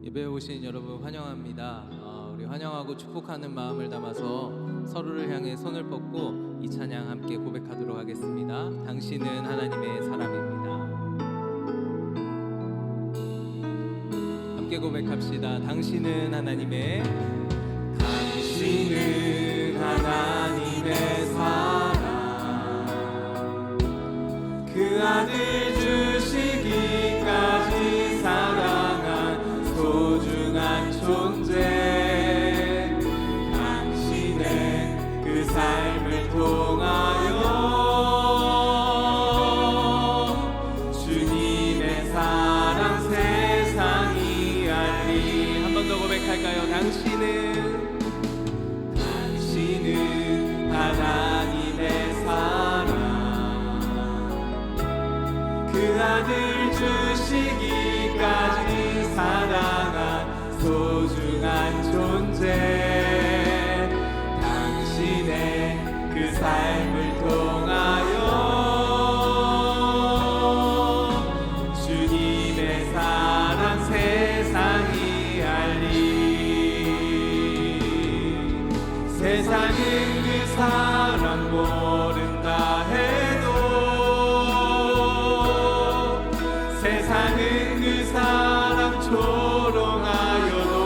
예배에 오신 여러분 환영합니다. 우리 환영하고 축복하는 마음을 담아서 서로를 향해 손을 뻗고 이 찬양 함께 고백하도록 하겠습니다. 당신은 하나님의 사람입니다. 함께 고백합시다. 당신은 하나님의 사랑, 그 아들 주시기까지 사랑한 소중한 존재. 당신의 그 삶을 통하여 주님의 사랑 세상이 알리. 한 번 더 고백할까요? 당신은 하나님의 사랑, 그 아들 주시기까지 사랑한 소중한 존재. 당신의 그 삶을 통하여 주님의 사랑 세상이 알리. 세상은 그 사랑 모른다 해도, 세상은 그 사랑 조롱하여도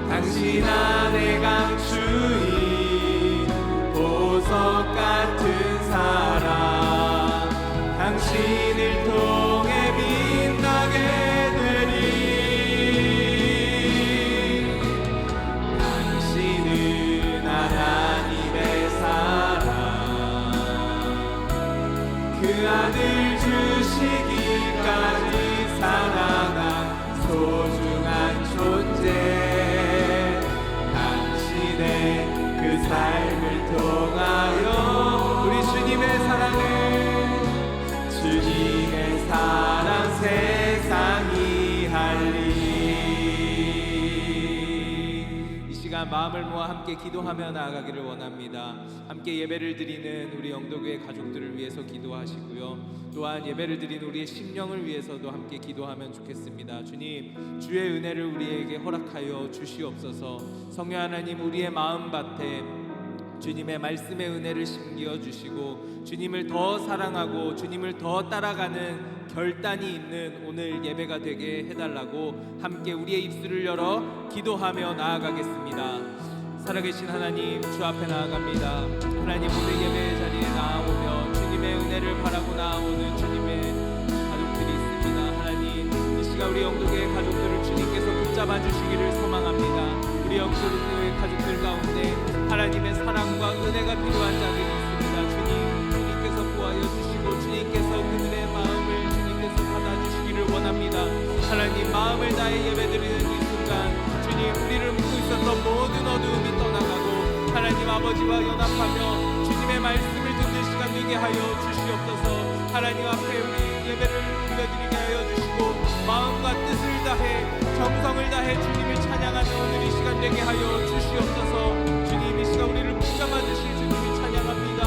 당신 안에 감추인 보석 같은 사랑, 당신을 통해 빛나게 되리. 당신은 하나님의 사랑, 그 아들 주시기까지 사랑한 소중한 존재. 당신의 그 삶을 통하여 우리 주님의 사랑을, 주님의 사랑 세상이 알리. 이 시간 마음을 모아 함께 기도하며 나아가기를 원합니다. 함께 예배를 드리는 우리 영도교회 가족들을 위해서 기도하시고요, 또한 예배를 드리는 우리의 심령을 위해서도 함께 기도하면 좋겠습니다. 주님, 주의 은혜를 우리에게 허락하여 주시옵소서. 성령 하나님, 우리의 마음밭에 주님의 말씀의 은혜를 심겨 주시고 주님을 더 사랑하고 주님을 더 따라가는 결단이 있는 오늘 예배가 되게 해달라고 함께 우리의 입술을 열어 기도하며 나아가겠습니다. 살아계신 하나님, 주 앞에 나아갑니다. 하나님, 오늘 예배 자리에 나아오며 주님의 은혜를 바라고 나아오는 주님의 가족들이 있습니다. 하나님, 이 시간 우리 영도교회 가족들을 주님께서 붙잡아 주시기를 소망합니다. 우리 영도교회 가족들 가운데 하나님의 사랑과 은혜가 필요한 자들이 있습니다. 주님께서 구하여 주시고 주님께서 그들의 마음을 주님께서 받아주시기를 원합니다. 하나님, 마음을 다해 예배드리는 이 순간 주님, 우리를 묶고 있었던 모든 어두움이 떠나가고 하나님 아버지와 연합하며 주님의 말씀을 듣는 시간 되게 하여 주시옵소서. 하나님 앞에 우리 예배를 드리게 하여 주시고 마음과 뜻을 다해 정성을 다해 주님을 찬양하는 오늘 이 시간 되게 하여 주시옵소서. 주님, 이 시간 우리를 붙잡아 주실 주님을 찬양합니다.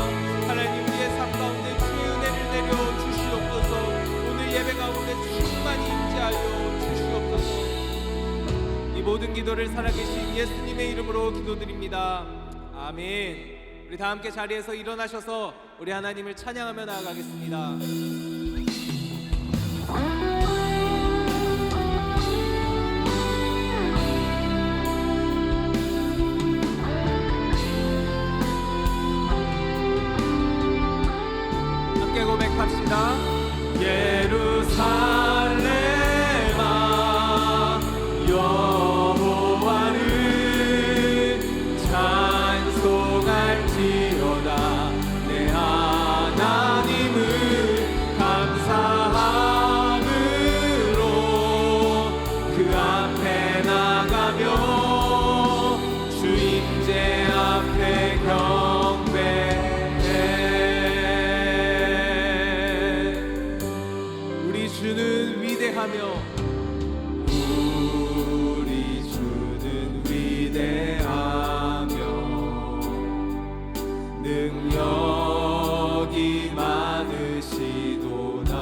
하나님, 우리의 삶 가운데 주의 은혜를 내려 주시옵소서. 오늘 예배 가운데 충만히 임재하여 주시옵소서. 이 모든 기도를 살아계신 예수님의 이름으로 기도드립니다. 아멘. 우리 다 함께 자리에서 일어나셔서 우리 하나님을 찬양하며 나아가겠습니다. 함께 고백합시다. 예루살렘아, 여호와를 찬송할지어다. 내 하나님을 감사함으로 그 앞에 나가며 주 임재 앞에 경배해. 우리 주는 위대하며 능력이 많으시도다.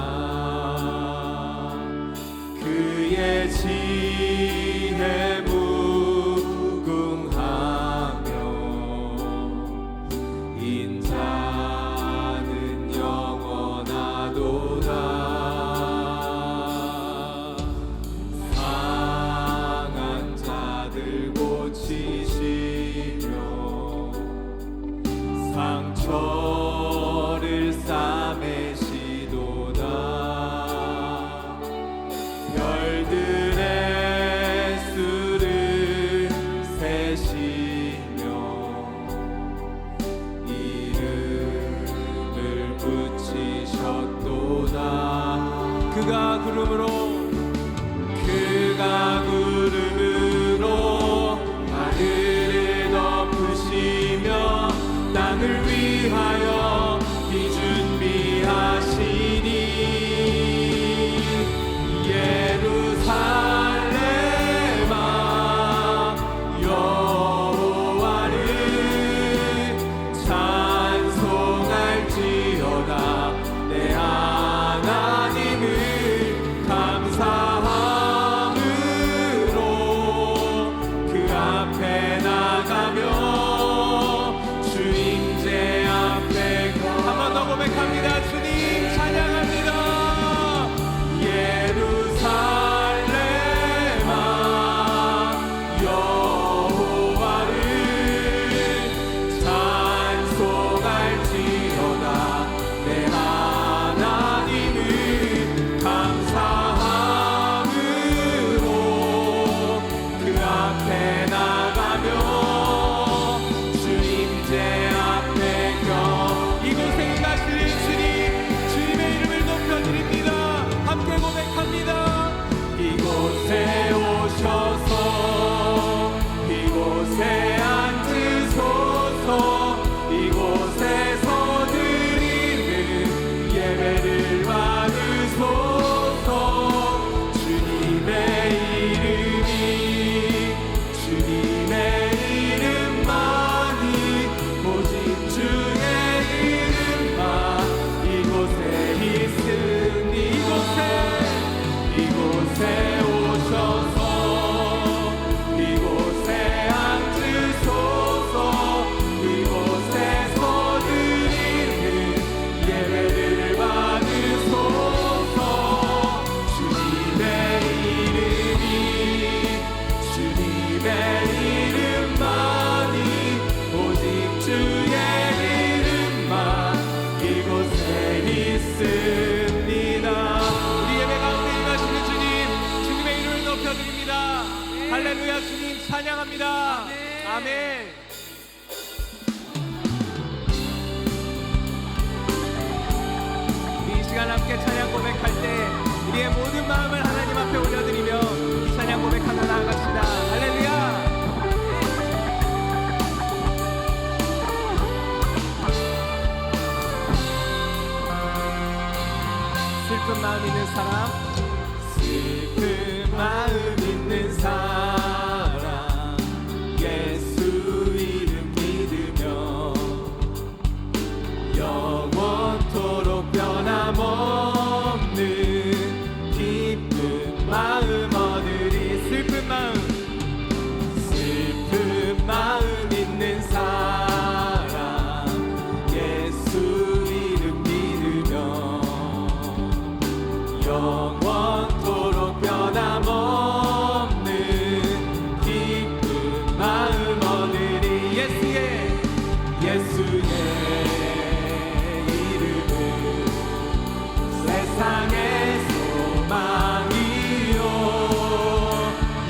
구름으로 그가 구름으로 하늘을 덮으시며 땅을 위하여 비 준비하시니 예루살렘아 여호와를 찬송할지어다 내 하나님을 감사함으로 그 앞에 나가며 주임제 앞에 한 번 더 고백합니다. 주님 찬양합니다. 예루살렘아 여호와를 찬송할지어다 내 하나님을 감사함으로 그 앞에 나가며 주임제 앞에 이곳에 임하시는 주님, 주님의 이름을 높여드립니다. 함께 고백합니다. 이곳에 오셔서 이곳에 앉으소서 이곳에서 드리는 예배를 받으소서 주님의 이름만이 오직 주의 이름만 이곳에 있으니 이곳에 오셔서 이곳에 앉으소서 이곳에서 드리는 예배를 받으소서 주님의 이름만이 오직 주의 이름만 이곳에 있습니다. 우리 예배 가운데 임하시는 주님, 주님의 이름을 높여드립니다. 할렐루야. 주님 찬양합니다. 아멘. 이 시간 함께 찬양 고백할 때 우리의 모든 마음을 하나님 앞에 올려드리며 이 찬양 고백하며 나아갑시다. 할렐루야. 슬픈 마음 있는 사람 슬픈 마음 있는 사람 예수 이름 믿으며 영원토록 변함없는 기쁜 마음 얻으리 슬픈 마음 있는 사람 예수 이름 믿으며 영원토록 변함없는 기쁜 마음 얻으리 예수의 이름은 세상의 소망이요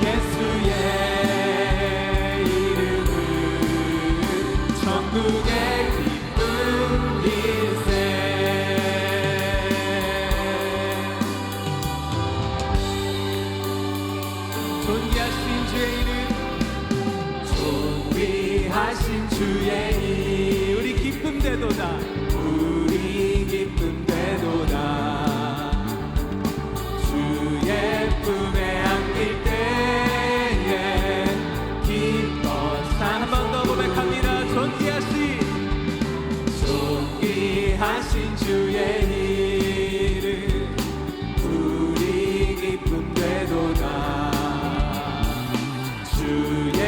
예수의 이름은 천국의 기쁜 일세 존귀하신 주의 이름 존귀하신 주의 이름 우리 기쁨 되도다 주의 품에 안길 때에 기뻐 한 번 더 고백합니다. 존귀하신 주의 이름 우리 기쁨 되도다 주의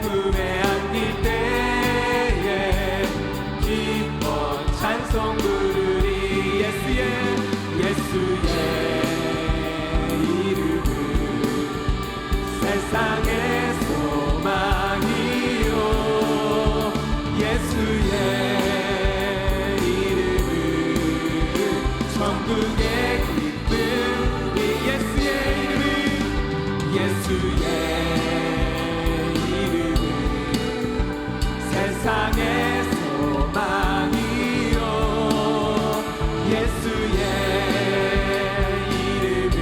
품에 안길 때에 기뻐 찬송 부르리 예수의 이름은 세상의 소망이요 예수의 이름은 천국의 기쁨 이 예수의 이름은 세상의 소망이요 예수의 이름은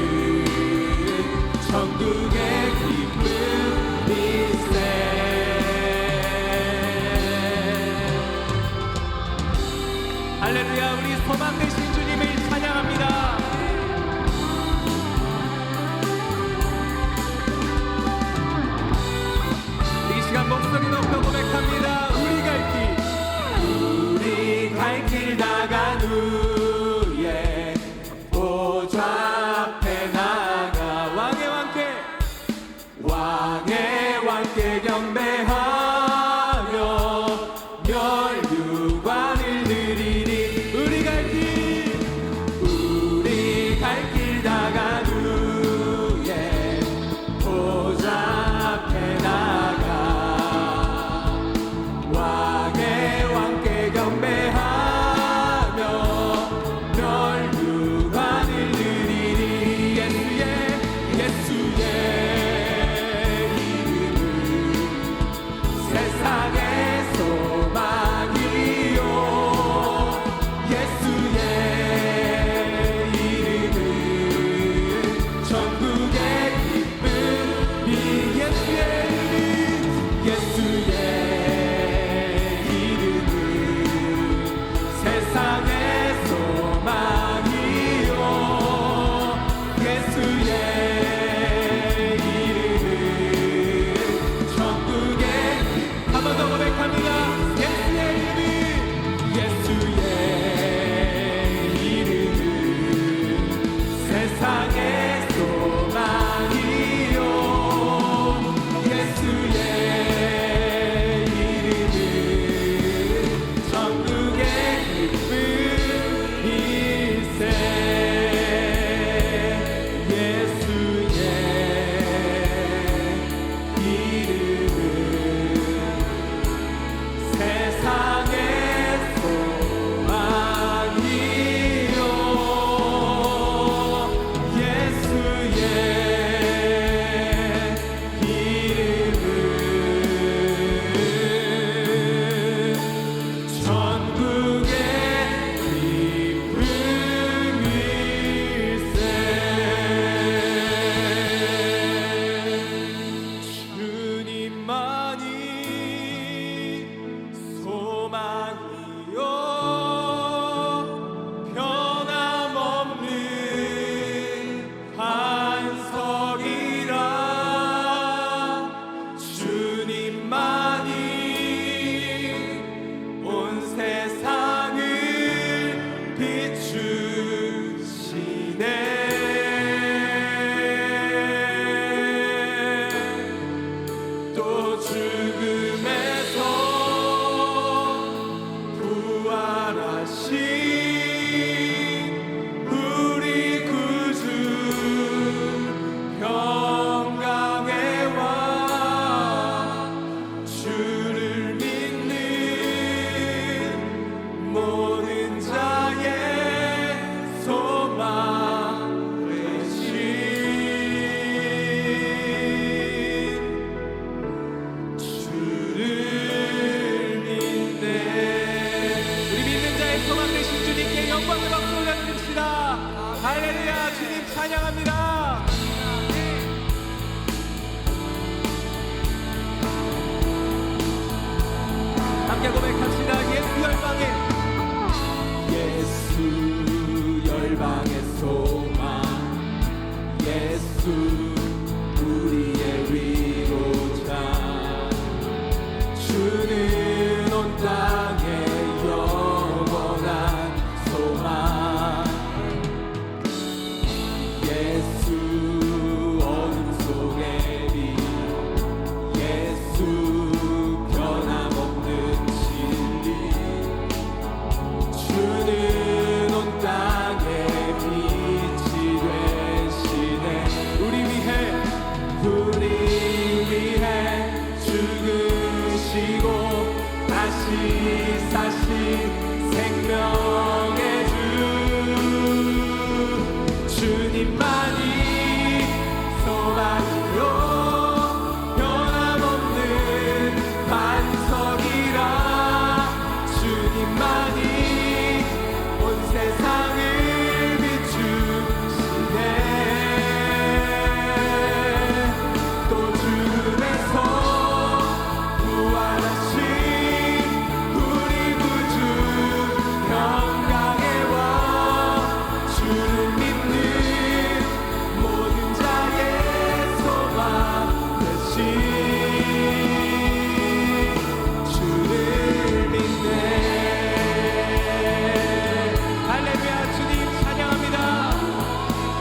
예수의 이름은 천국에 한 번 더 고백합니다. 예수의 이름은 세상의 소망이요 예수의 이름은 천국의 기쁨일세 예수의 이름은 세상의 소망이요 예수의 이름은 천국의 기쁨일세 주님만이 소망이요 변함없는 반석이라 주님만이 온 세상을 비추시네 또 죽음에서 부활하신 우리 구주 평강의 왕 주를 믿는 모든 자의 소망 되신 주를 믿네 우리 믿는 자의 소망 되신 주님께 영광의 박수 올려드립시다. 할렐루야 주님 찬양합니다. 함께 고백합시다. 예수 열방의 소망 예수 우리의 위로자 주는 온 땅에 영원한 소망 예수 어둠 속의 빛 예수 변함없는 진리 주는 온 땅에 빛이 되시네 우리 위해 죽으시고 다시 사신 생명의 주 주님만이 소망이요 변함없는 반석이라 주님만이 온 세상을 비추시네 또 죽음에서 부활하신 우리 구주 평강의 왕 주를 믿는 모든 자의 소망 되신 주를 믿네 할렐루야 주님 찬양합니다.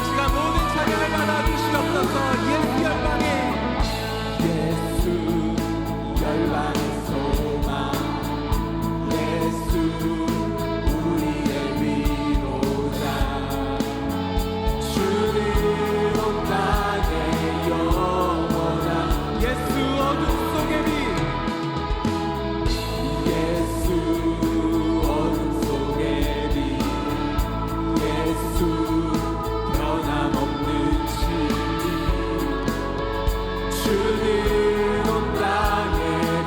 이 시간 모든 찬양을 받아 주시옵소서. 예수 열방의 소망 예수 우리의 위로자 주는 온 땅에 영원한 예수 어둠 속의 빛 예수 어둠 속의 빛 예수 변함없는 진리 주는 온 땅에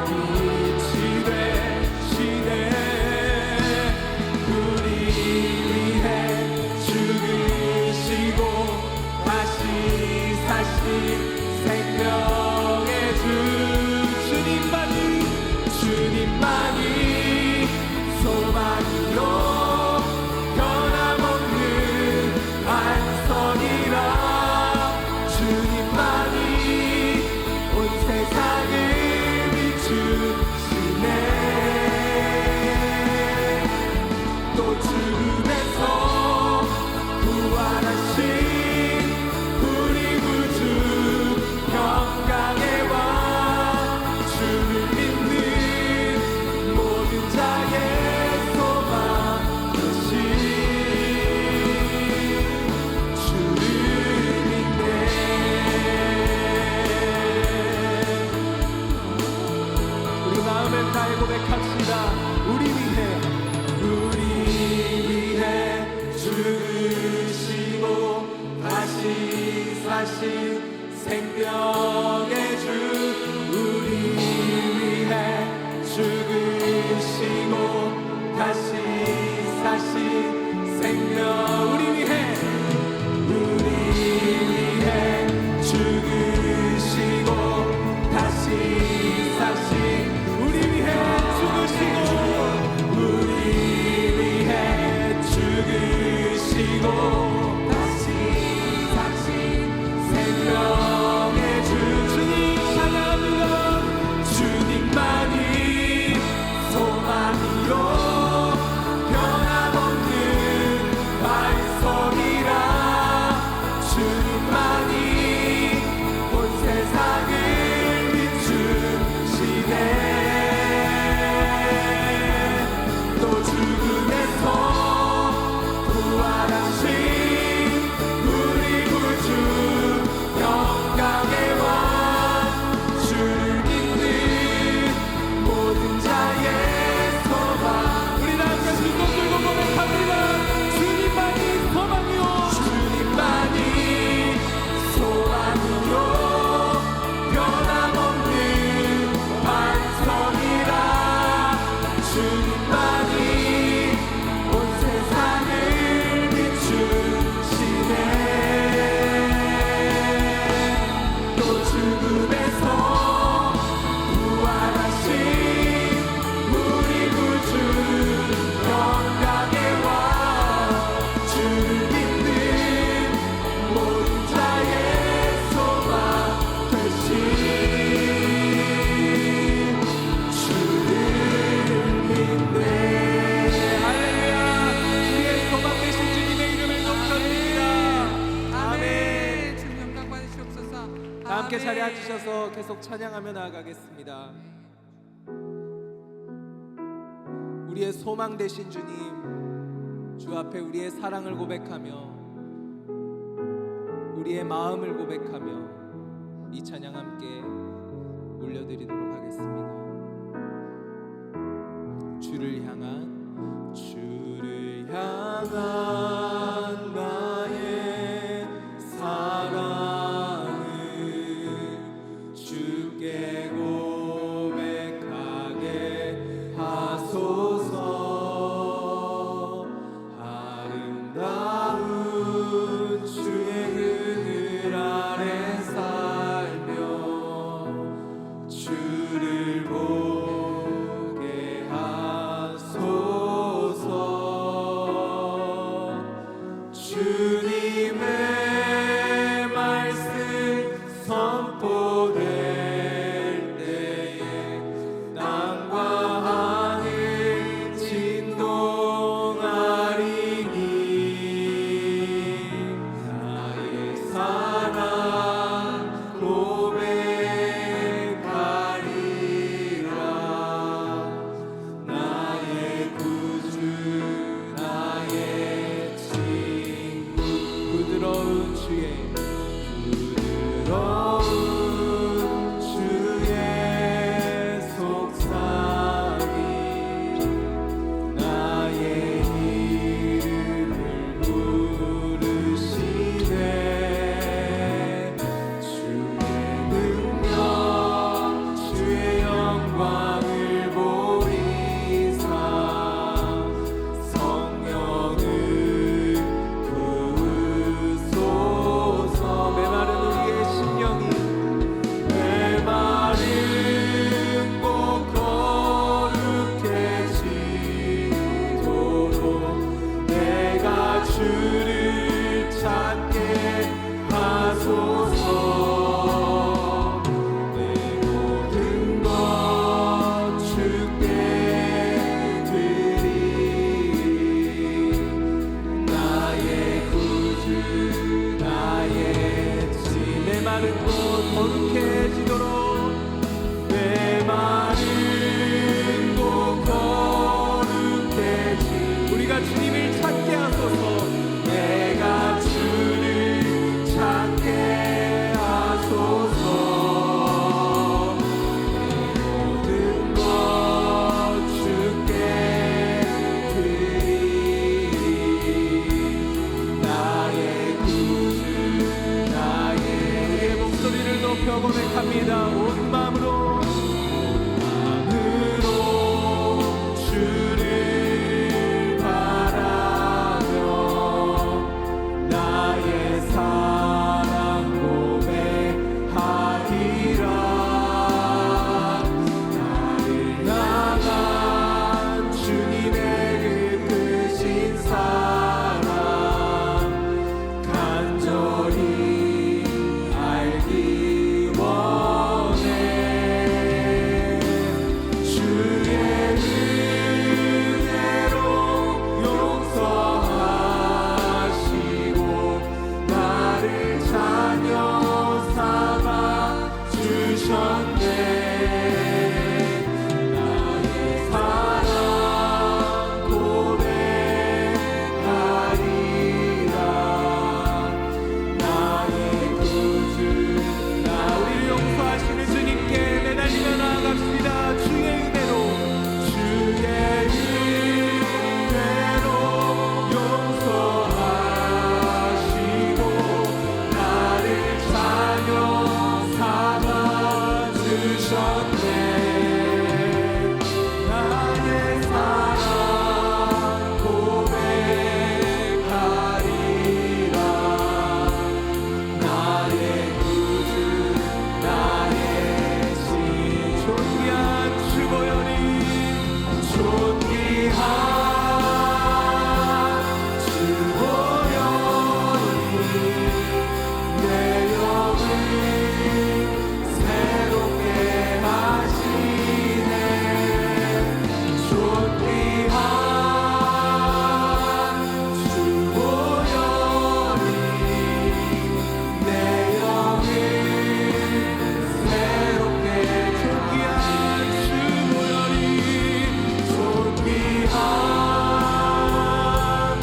빛이 되시네 우리 위해 죽으시고 다시 사신 생명의 주 주님만이 소망이요 변함없는 반석이라 마음에 고백합시다. 우리 위해 죽으시고 다시 사신 생명의 주, 우리 위해 죽으시고 다시 사신 생명, 우리 위해 죽으시고 다시 사신, 우리 위해 죽으시고 우리 위해 죽으시고 다시 사신 생명의 주, 주님 찬양합니다. 주님만이 소망이요 변함없는 반석이라, 주님만이 온 세상을 비추시네. 또 죽음에서 부활하신 우리 구주 영광의 왕, 주를 믿는 모든 자의 소망, 우리 다 함께 두 손 들고 고백합니다. 주님만이 소망이요, 주님만이 소망이요 변함없는 반석이라, 주님만이 온 세상을 비추시네. 또 죽음에서 부활하신 우리 구주 영광의 왕, 주를 믿는 모든 자의 소망 되신 주를 믿네. 할렐루야. 우리의 소망 되신 주님의 이름을 높여드립니다. 아멘. 주님 영광 받으시옵소서. 다 함께 자리에 앉으셔서 계속 찬양하며 나아가겠습니다. 우리의 소망 되신 주님, 주 앞에 우리의 사랑을 고백하며 우리의 마음을 고백하며 이 찬양 함께 올려드리도록 하겠습니다. 주를 향한 나의 사랑을 주께 고백하게 하소서. 아름다운 주의 그늘 아래 살며 주를 보게 하소서. 주님의 말씀 선포될 때에 땅과 하늘 진동하리니, 나의 사랑 고백하리라. 나의 구주 나의 친구, 부드러운 주의 속삭임, 나의 이름을 부르시네. 주의 능력 주의 영광을 보이사 성령을 부으소서. 메마른 우리의 심령이, 메마른 곳 거룩해지도록 내가 주를 찾게 하소서. 내 모든 것 주께 드리리. 나의 구주 나의 지, 메마른 곳 거룩해지도록, 메마른 곳 거룩해지, 우리가 주님을 찾게 하소서. 내가 주를 찾게 하소서. 내 모든 것 돌이켜 고백합니다. 온 마음으로 주를 바라며 나의 사랑 고백하리라. 나를 향한 주님의 그 크신 사랑 간절히 알기 원해. 주의 은혜로 용서하시고 나를 자녀 삼아 주셨네. 나의 사랑 고백하리라. 나의 구주 우리를 용서하시는 주님께 매달리며 나아갑시다. 주의 은혜로 용서하시고 나를 자녀 삼아 주셨네. 나의 사랑 고백하리라. 나의 구주 나의 신 존귀한 주보혈이 존귀한 주보혈이 내 영을 새롭게 하시네. 존귀한 주보혈이 내 영을 새롭게 존귀한 주보혈이 존귀한 주보혈이 내 영을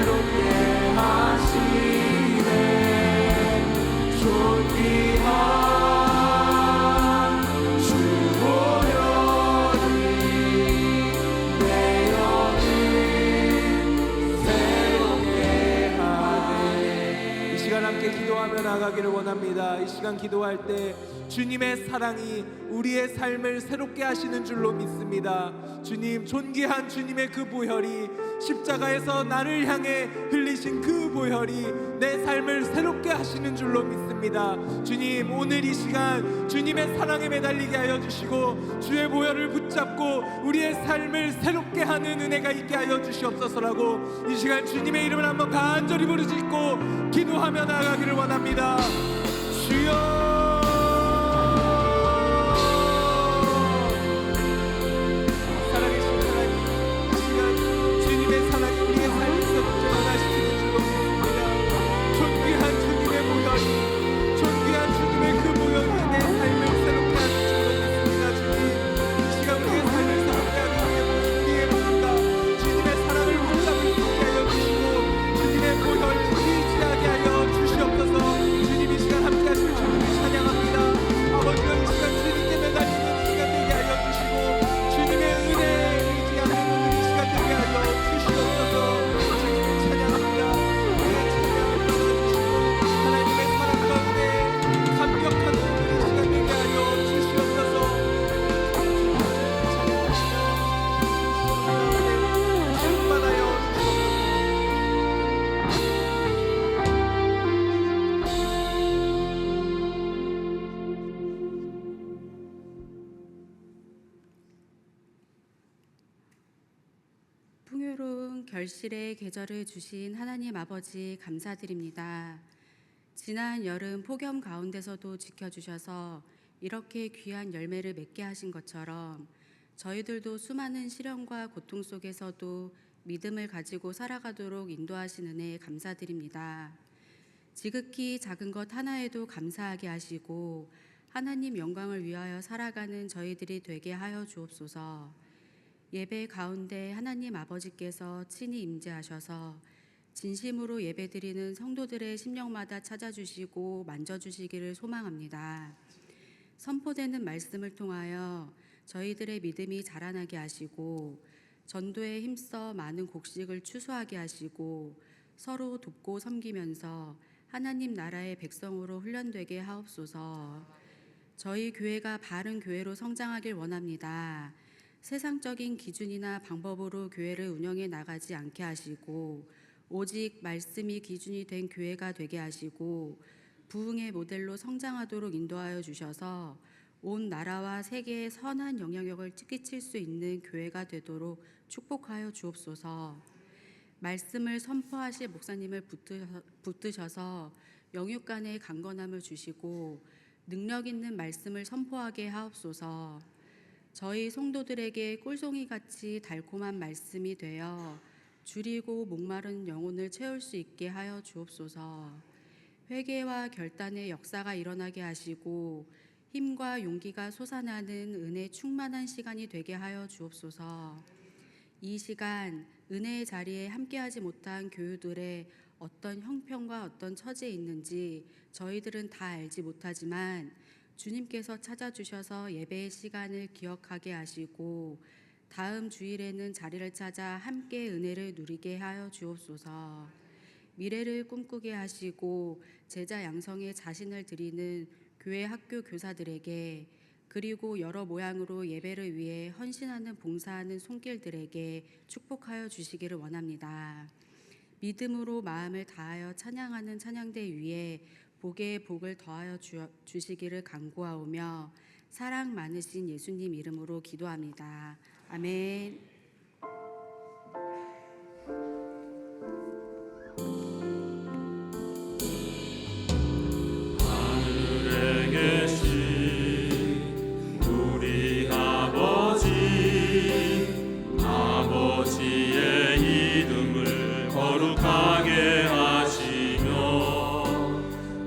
새롭게 하시네. 존귀한 주보혈이 내 영을 새롭게 하네. 이 시간 함께 기도하며 나가기를 원합니다. 이 시간 기도할 때 주님의 사랑이 우리의 삶을 새롭게 하시는 줄로 믿습니다. 주님, 존귀한 주님의 그 보혈이 십자가에서 나를 향해 흘리신 그 보혈이 내 삶을 새롭게 하시는 줄로 믿습니다. 주님, 오늘 이 시간 주님의 사랑에 매달리게 하여 주시고 주의 보혈을 붙잡고 우리의 삶을 새롭게 하는 은혜가 있게 하여 주시옵소서라고 이 시간 주님의 이름을 한번 간절히 부르짖고 기도하며 나아가기를 원합니다. 주여, 사랑의 하나님, 이 시간 주님의 사랑이 우리의 삶에서 변화시키는 줄로 믿습니다. 존귀한 주님의 보혈이, 존귀한 주님의 그 보혈이 내 삶을 새롭게 하는 줄로 믿습니다. 주님, 이 시간 우리의 삶을 새롭게 하는 우리의 모습과 주님의 사랑을 붙잡을 수 있게 하여 주시고 주님의 보혈을 의지하게 하여 주시옵소서. 주님, 이 시간 함께 하실 주님을 찬양합니다. 아버지가 이 시간 주님께 매달리는 이 시간 되게 하여 주시고 주님의 은혜에 의지하는 오늘 이 시간 되게 하여 주시옵소서. 주님을 찬양합니다. 우리의 찬양을 불러주시고 하나님의 사랑 가운데 감격하는 오늘 이 시간 되게 하여 주시옵소서. 주님을 찬양합니다. 충만하여 풍요로운 결실의 계절을 주신 하나님 아버지 감사드립니다. 지난 여름 폭염 가운데서도 지켜주셔서 이렇게 귀한 열매를 맺게 하신 것처럼 저희들도 수많은 시련과 고통 속에서도 믿음을 가지고 살아가도록 인도하신 은혜에 감사드립니다. 지극히 작은 것 하나에도 감사하게 하시고 하나님 영광을 위하여 살아가는 저희들이 되게 하여 주옵소서. 예배 가운데 하나님 아버지께서 친히 임재하셔서 진심으로 예배드리는 성도들의 심령마다 찾아주시고 만져주시기를 소망합니다. 선포되는 말씀을 통하여 저희들의 믿음이 자라나게 하시고 전도에 힘써 많은 곡식을 추수하게 하시고 서로 돕고 섬기면서 하나님 나라의 백성으로 훈련되게 하옵소서. 저희 교회가 바른 교회로 성장하길 원합니다. 세상적인 기준이나 방법으로 교회를 운영해 나가지 않게 하시고 오직 말씀이 기준이 된 교회가 되게 하시고 부흥의 모델로 성장하도록 인도하여 주셔서 온 나라와 세계에 선한 영향력을 끼칠 수 있는 교회가 되도록 축복하여 주옵소서. 말씀을 선포하실 목사님을 붙드셔서 영육 간의 강건함을 주시고 능력 있는 말씀을 선포하게 하옵소서. 저희 성도들에게 꿀송이같이 달콤한 말씀이 되어 줄이고 목마른 영혼을 채울 수 있게 하여 주옵소서. 회개와 결단의 역사가 일어나게 하시고 힘과 용기가 솟아나는 은혜 충만한 시간이 되게 하여 주옵소서. 이 시간 은혜의 자리에 함께하지 못한 교우들의 어떤 형편과 어떤 처지에 있는지 저희들은 다 알지 못하지만 주님께서 찾아주셔서 예배의 시간을 기억하게 하시고 다음 주일에는 자리를 찾아 함께 은혜를 누리게 하여 주옵소서. 미래를 꿈꾸게 하시고 제자 양성에 자신을 드리는 교회 학교 교사들에게 그리고 여러 모양으로 예배를 위해 헌신하는 봉사하는 손길들에게 축복하여 주시기를 원합니다. 믿음으로 마음을 다하여 찬양하는 찬양대 위에 복의 복을 더하여 주시기를 간구하오며 사랑 많으신 예수님 이름으로 기도합니다. 아멘. 하늘에 계신 우리 아버지의 이름을 거룩하게 하시며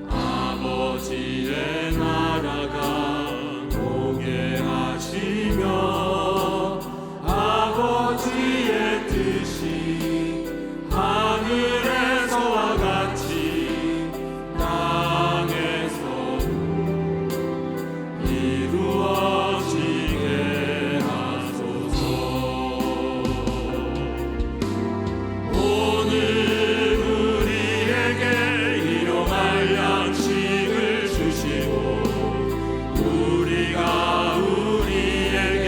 아버지의 나라가 오게 하시며 아버지의 뜻이 하늘에서와 같이 땅에서도 이루어지게 하소서. 오늘 우리에게 일용할 양식을 주시고 우리가 우리에게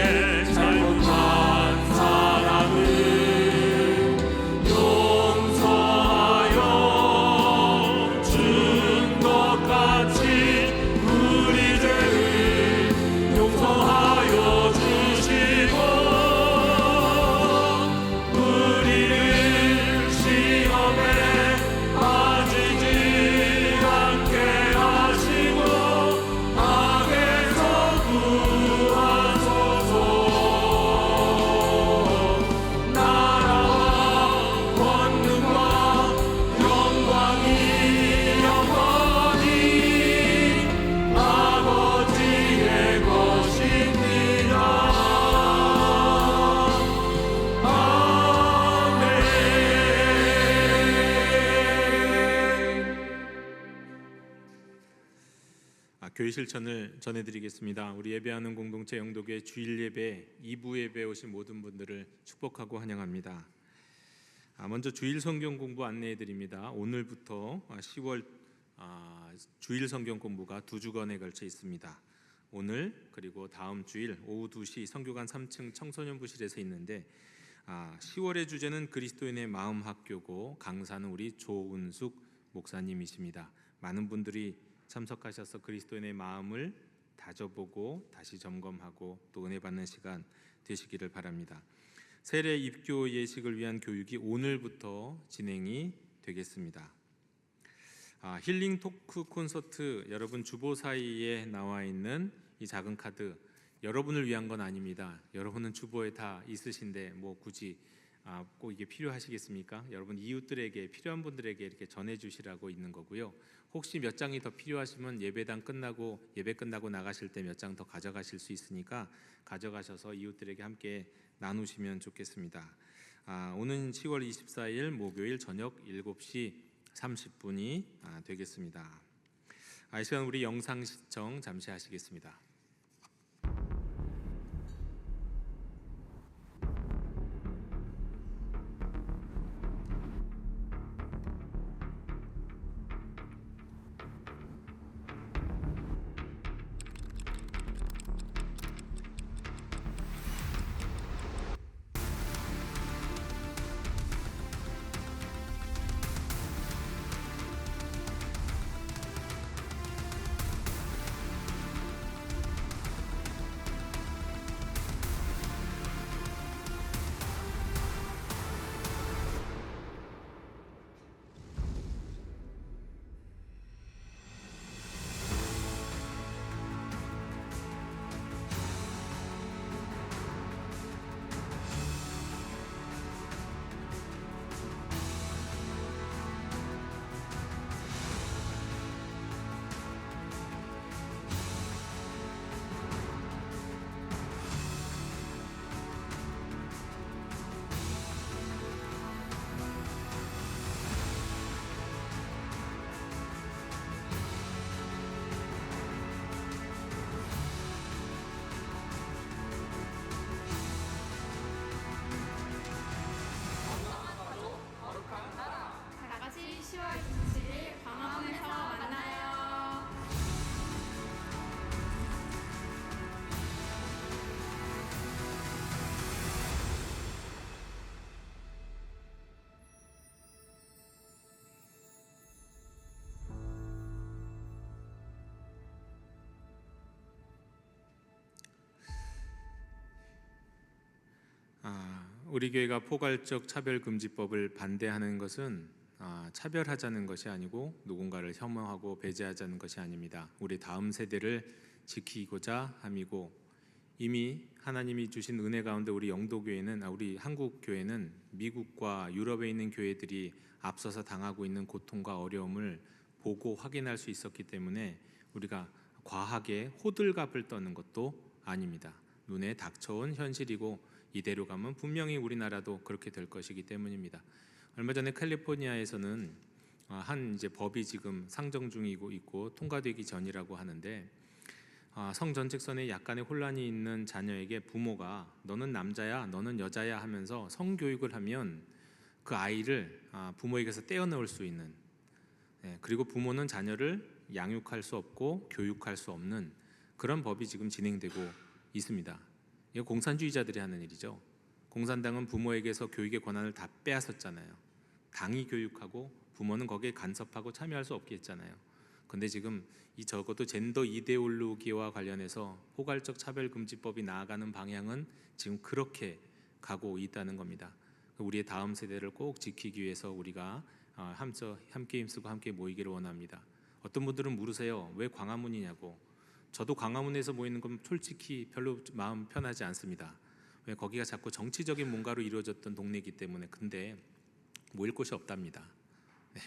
잘못한 사람을 용서하여 준 것 같이 우리 죄를 용서하여 주시고 우리를 시험에 빠지지 않게 하시고 악에서 구하소서. 나라와 권능과 영광이 영원히 아버지의 것입니다. 아멘. 교회 실천을 전해드리겠습니다. 우리 예배하는 공동체 영도교회 주일 예배 2부 예배에 오신 모든 분들을 축복하고 환영합니다. 먼저 주일 성경 공부 안내해드립니다. 오늘부터 10월 주일 성경 공부가 2주간에 걸쳐 있습니다. 오늘 그리고 다음 주일 오후 2시 성교관 3층 청소년부실에서 있는데 10월의 주제는 그리스도인의 마음학교고 강사는 우리 조은숙 목사님이십니다. 많은 분들이 참석하셔서 그리스도인의 마음을 다져보고 다시 점검하고 또 은혜 받는 시간 되시기를 바랍니다. 세례 입교 예식을 위한 교육이 오늘부터 진행이 되겠습니다. 힐링 토크 콘서트, 여러분 주보 사이에 나와 있는 이 작은 카드 여러분을 위한 건 아닙니다. 여러분은 주보에 다 있으신데 뭐 굳이 꼭 이게 필요하시겠습니까? 여러분 이웃들에게 필요한 분들에게 이렇게 전해주시라고 있는 거고요. 혹시 몇 장이 더 필요하시면 예배 끝나고 나가실 때 몇 장 더 가져가실 수 있으니까 가져가셔서 이웃들에게 함께 나누시면 좋겠습니다. 오는 10월 24일 목요일 저녁 7시 30분이 되겠습니다. 이 시간 우리 영상 시청 잠시 하시겠습니다. 우리 교회가 포괄적 차별금지법을 반대하는 것은 차별하자는 것이 아니고 누군가를 혐오하고 배제하자는 것이 아닙니다. 우리 다음 세대를 지키고자 함이고, 이미 하나님이 주신 은혜 가운데 우리 영도교회는, 우리 한국교회는 미국과 유럽에 있는 교회들이 앞서서 당하고 있는 고통과 어려움을 보고 확인할 수 있었기 때문에 우리가 과하게 호들갑을 떠는 것도 아닙니다. 눈에 닥쳐온 현실이고 이대로 가면 분명히 우리나라도 그렇게 될 것이기 때문입니다. 얼마 전에 캘리포니아에서는 한 이제 법이 지금 상정 중이고 있고 통과되기 전이라고 하는데, 성전직선에 약간의 혼란이 있는 자녀에게 부모가 너는 남자야, 너는 여자야 하면서 성교육을 하면 그 아이를 부모에게서 떼어놓을 수 있는, 그리고 부모는 자녀를 양육할 수 없고 교육할 수 없는 그런 법이 지금 진행되고 있습니다. 이거 공산주의자들이 하는 일이죠. 공산당은 부모에게서 교육의 권한을 다 빼앗았잖아요. 당이 교육하고 부모는 거기에 간섭하고 참여할 수 없게 했잖아요. 근데 지금 적어도 젠더 이데올로기와 관련해서 포괄적 차별금지법이 나아가는 방향은 지금 그렇게 가고 있다는 겁니다. 우리의 다음 세대를 꼭 지키기 위해서 우리가 함께 힘쓰고 함께 모이기를 원합니다. 어떤 분들은 물으세요. 왜 광화문이냐고. 저도 광화문에서 모이는 건 솔직히 별로 마음 편하지 않습니다. 왜 거기가 자꾸 정치적인 뭔가로 이루어졌던 동네이기 때문에. 근데 모일 곳이 없답니다.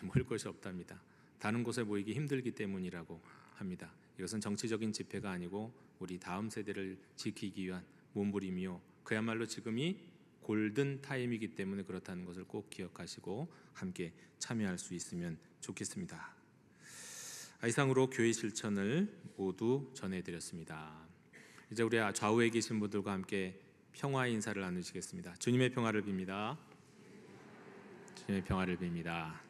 모일 곳이 없답니다. 다른 곳에 모이기 힘들기 때문이라고 합니다. 이것은 정치적인 집회가 아니고 우리 다음 세대를 지키기 위한 몸부림이요, 그야말로 지금이 골든 타임이기 때문에 그렇다는 것을 꼭 기억하시고 함께 참여할 수 있으면 좋겠습니다. 이상으로 교회 실천을 모두 전해드렸습니다. 이제 우리 좌우에 계신 분들과 함께 평화 인사를 나누시겠습니다. 주님의 평화를 빕니다. 주님의 평화를 빕니다.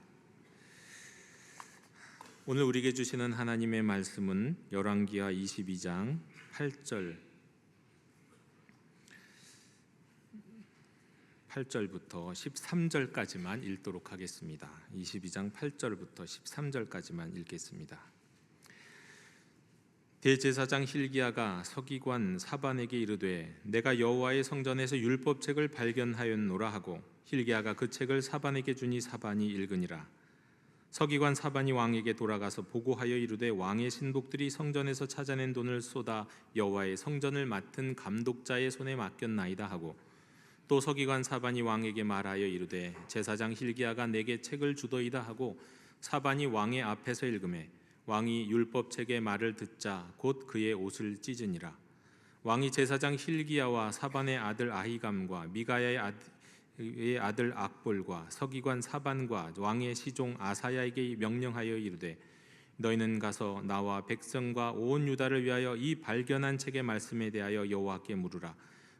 오늘 우리에게 주시는 하나님의 말씀은 열왕기하 22장 8절부터 13절까지만 읽도록 하겠습니다. 22장 8절부터 13절까지만 읽겠습니다. 대제사장 hil기야가 서기관 사반에게 이르되 내가 여호와의 성전에서 율법책을 발견하였노라 하고, hil기야가 그 책을 사반에게 주니 사반이 읽으니라. 서기관 사반이 왕에게 돌아가서 보고하여 이르되 왕의 신복들이 성전에서 찾아낸 돈을 쏟아 여호와의 성전을 맡은 감독자의 손에 맡겼나이다 하고, 또 서기관 사반이 왕에게 말하여 이르되 제사장 hil기야가 내게 책을 주더이다 하고, 사반이 왕의 앞에서 읽으매 왕이 율법책의 말을 듣자 곧 그의 옷을 찢으니라. 왕이 제사장 hil기야와 사반의 아들 아히감과 미가야의 아들 악볼과 서기관 사반과 왕의 시종 아사야에게 명령하여 이르되 너희는 가서 나와 백성과 온 유다를 위하여 이 발견한 책의 말씀에 대하여 여호와께 물으라.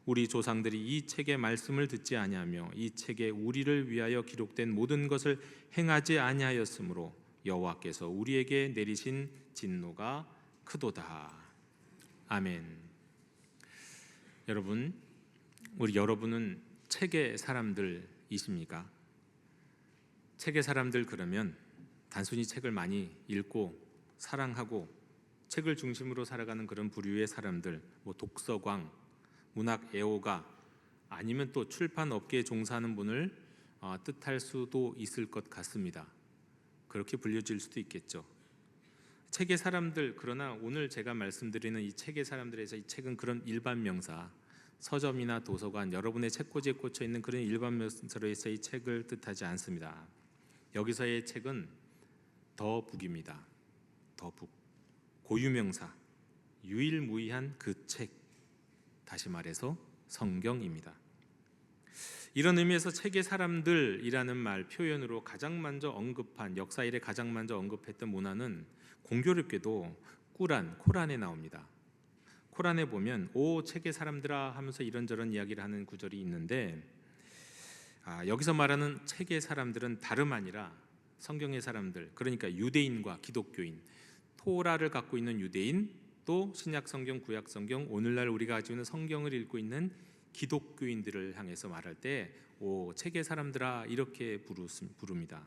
우리 조상들이 이 책의 말씀을 듣지 아니하며 이 책에 우리를 위하여 기록된 모든 것을 행하지 아니하였으므로 여호와께서 우리에게 내리신 진노가 크도다. 아멘. 여러분, 우리 여러분은 책의 사람들이십니까? 책의 사람들 그러면 단순히 책을 많이 읽고 사랑하고 책을 중심으로 살아가는 그런 부류의 사람들, 독서광, 문학 애호가, 아니면 또 출판 업계에 종사하는 분을 뜻할 수도 있을 것 같습니다. 그렇게 불려질 수도 있겠죠. 책의 사람들, 그러나 오늘 제가 말씀드리는 이 책의 사람들에서 이 책은 그런 일반 명사, 서점이나 도서관, 여러분의 책꽂이에 꽂혀 있는 그런 일반 명사로서 이 책을 뜻하지 않습니다. 여기서의 책은 더 북입니다. 더 북, 고유명사, 유일무이한 그 책, 다시 말해서 성경입니다. 이런 의미에서 책의 사람들이라는 말 표현으로 가장 먼저 언급한, 역사 이래 가장 먼저 언급했던 문화는 공교롭게도 코란에 나옵니다. 코란에 보면 오 책의 사람들아 하면서 이런저런 이야기를 하는 구절이 있는데, 여기서 말하는 책의 사람들은 다름 아니라 성경의 사람들, 그러니까 유대인과 기독교인, 토라를 갖고 있는 유대인, 또 신약 성경, 구약 성경, 오늘날 우리가 가지고 있는 성경을 읽고 있는 기독교인들을 향해서 말할 때 오 책의 사람들아 이렇게 부릅니다.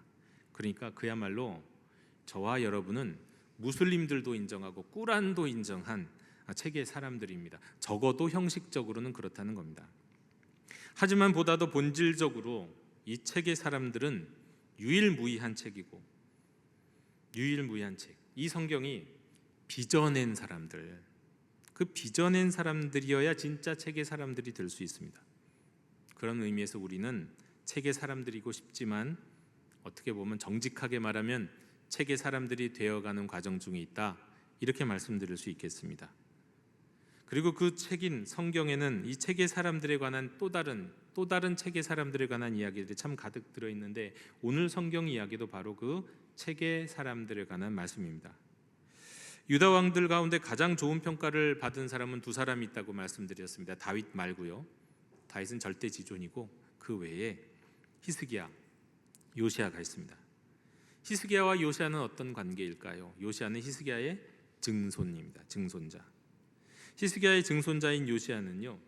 그러니까 그야말로 저와 여러분은 무슬림들도 인정하고 꾸란도 인정한 책의 사람들입니다. 적어도 형식적으로는 그렇다는 겁니다. 하지만 보다 더 본질적으로 이 책의 사람들은 유일무이한 책이고, 유일무이한 책, 이 성경이 빚어낸 사람들, 그 빚어낸 사람들이어야 진짜 책의 사람들이 될 수 있습니다. 그런 의미에서 우리는 책의 사람들이고 싶지만 어떻게 보면 정직하게 말하면 책의 사람들이 되어가는 과정 중에 있다, 이렇게 말씀드릴 수 있겠습니다. 그리고 그 책인 성경에는 이 책의 사람들에 관한 또 다른 책의 사람들에 관한 이야기들이 참 가득 들어있는데, 오늘 성경 이야기도 바로 그 책의 사람들에 관한 말씀입니다. 유다 왕들 가운데 가장 좋은 평가를 받은 사람은 두 사람이 있다고 말씀드렸습니다. 다윗 말고요. 다윗은 절대 지존이고 그 외에 히스기야, 요시야가 있습니다. 히스기야와 요시야는 어떤 관계일까요? 요시야는 히스기야의 증손입니다. 증손자. 히스기야의 증손자인 요시야는요,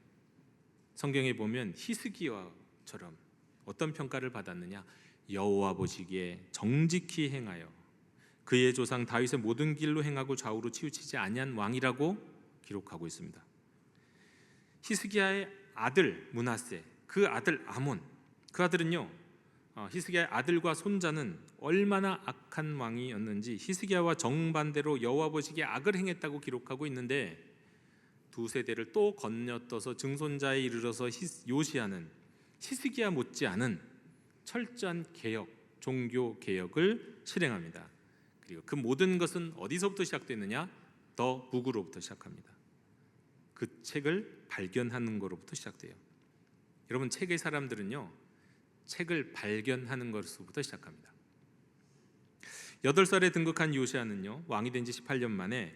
성경에 보면 히스기야처럼 어떤 평가를 받았느냐? 여호와 보시기에 정직히 행하여 그의 조상 다윗의 모든 길로 행하고 좌우로 치우치지 아니한 왕이라고 기록하고 있습니다. 히스기야의 아들 므낫세, 그 아들 아몬, 그 아들은요, 히스기야의 아들과 손자는 얼마나 악한 왕이었는지 히스기야와 정반대로 여호와 보시기에 악을 행했다고 기록하고 있는데, 두 세대를 또 건너떠서 증손자에 이르러서 요시야는 히스기야 못지않은 철저한 개혁, 종교 개혁을 실행합니다. 그리고 그 모든 것은 어디서부터 시작되느냐? 더 북으로부터 시작합니다. 그 책을 발견하는 것으로부터 시작돼요. 여러분, 책의 사람들은요, 책을 발견하는 것으로부터 시작합니다. 8살에 등극한 요시야는요, 왕이 된 지 18년 만에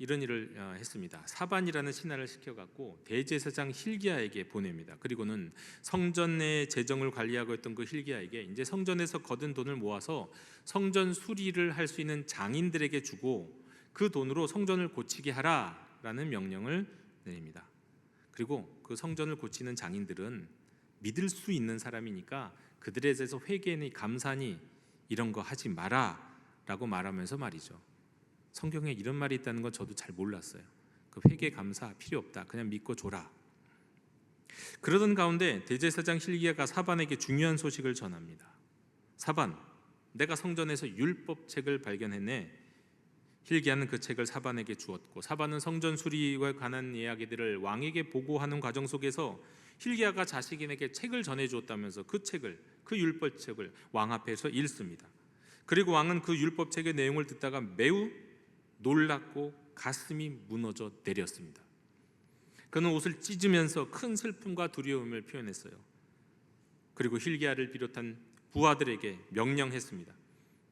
이런 일을 했습니다. 사반이라는 신하를 시켜갖고 대제사장 hil기야에게 보냅니다. 그리고는 성전 내 재정을 관리하고 있던 그 hil기야에게 이제 성전에서 거둔 돈을 모아서 성전 수리를 할 수 있는 장인들에게 주고 그 돈으로 성전을 고치게 하라라는 명령을 내립니다. 그리고 그 성전을 고치는 장인들은 믿을 수 있는 사람이니까 그들에 대해서 회개니 감사니 이런 거 하지 마라라고 말하면서 말이죠. 성경에 이런 말이 있다는 건 저도 잘 몰랐어요. 그 회개 감사 필요 없다, 그냥 믿고 줘라. 그러던 가운데 대제사장 hil기야가 사반에게 중요한 소식을 전합니다. 사반, 내가 성전에서 율법책을 발견했네. hil기야는 그 책을 사반에게 주었고, 사반은 성전 수리와 관한 이야기들을 왕에게 보고하는 과정 속에서 hil기야가 자식에게 책을 전해주었다면서 그 책을, 그 율법책을 왕 앞에서 읽습니다. 그리고 왕은 그 율법책의 내용을 듣다가 매우 놀랍고 가슴이 무너져 내렸습니다. 그는 옷을 찢으면서 큰 슬픔과 두려움을 표현했어요. 그리고 hil기야를 비롯한 부하들에게 명령했습니다.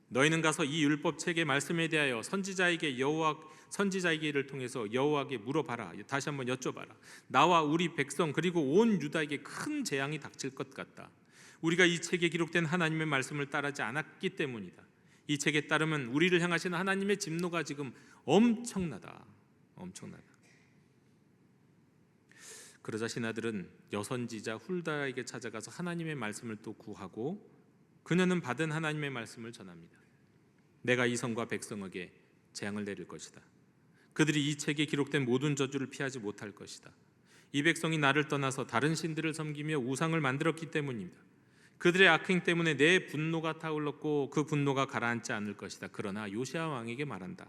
너희는 가서 이 율법책의 말씀에 대하여 선지자에게를 통해서 여호와께 물어봐라. 다시 한번 여쭤봐라. 나와 우리 백성 그리고 온 유다에게 큰 재앙이 닥칠 것 같다. 우리가 이 책에 기록된 하나님의 말씀을 따르지 않았기 때문이다. 이 책에 따르면 우리를 향하시는 하나님의 진노가 지금 엄청나다. 그러자 신하들은 여선지자 훌다에게 찾아가서 하나님의 말씀을 또 구하고, 그녀는 받은 하나님의 말씀을 전합니다. 내가 이 성과 백성에게 재앙을 내릴 것이다. 그들이 이 책에 기록된 모든 저주를 피하지 못할 것이다. 이 백성이 나를 떠나서 다른 신들을 섬기며 우상을 만들었기 때문입니다. 그들의 악행 때문에 내 분노가 타올랐고 그 분노가 가라앉지 않을 것이다. 그러나 요시야 왕에게 말한다.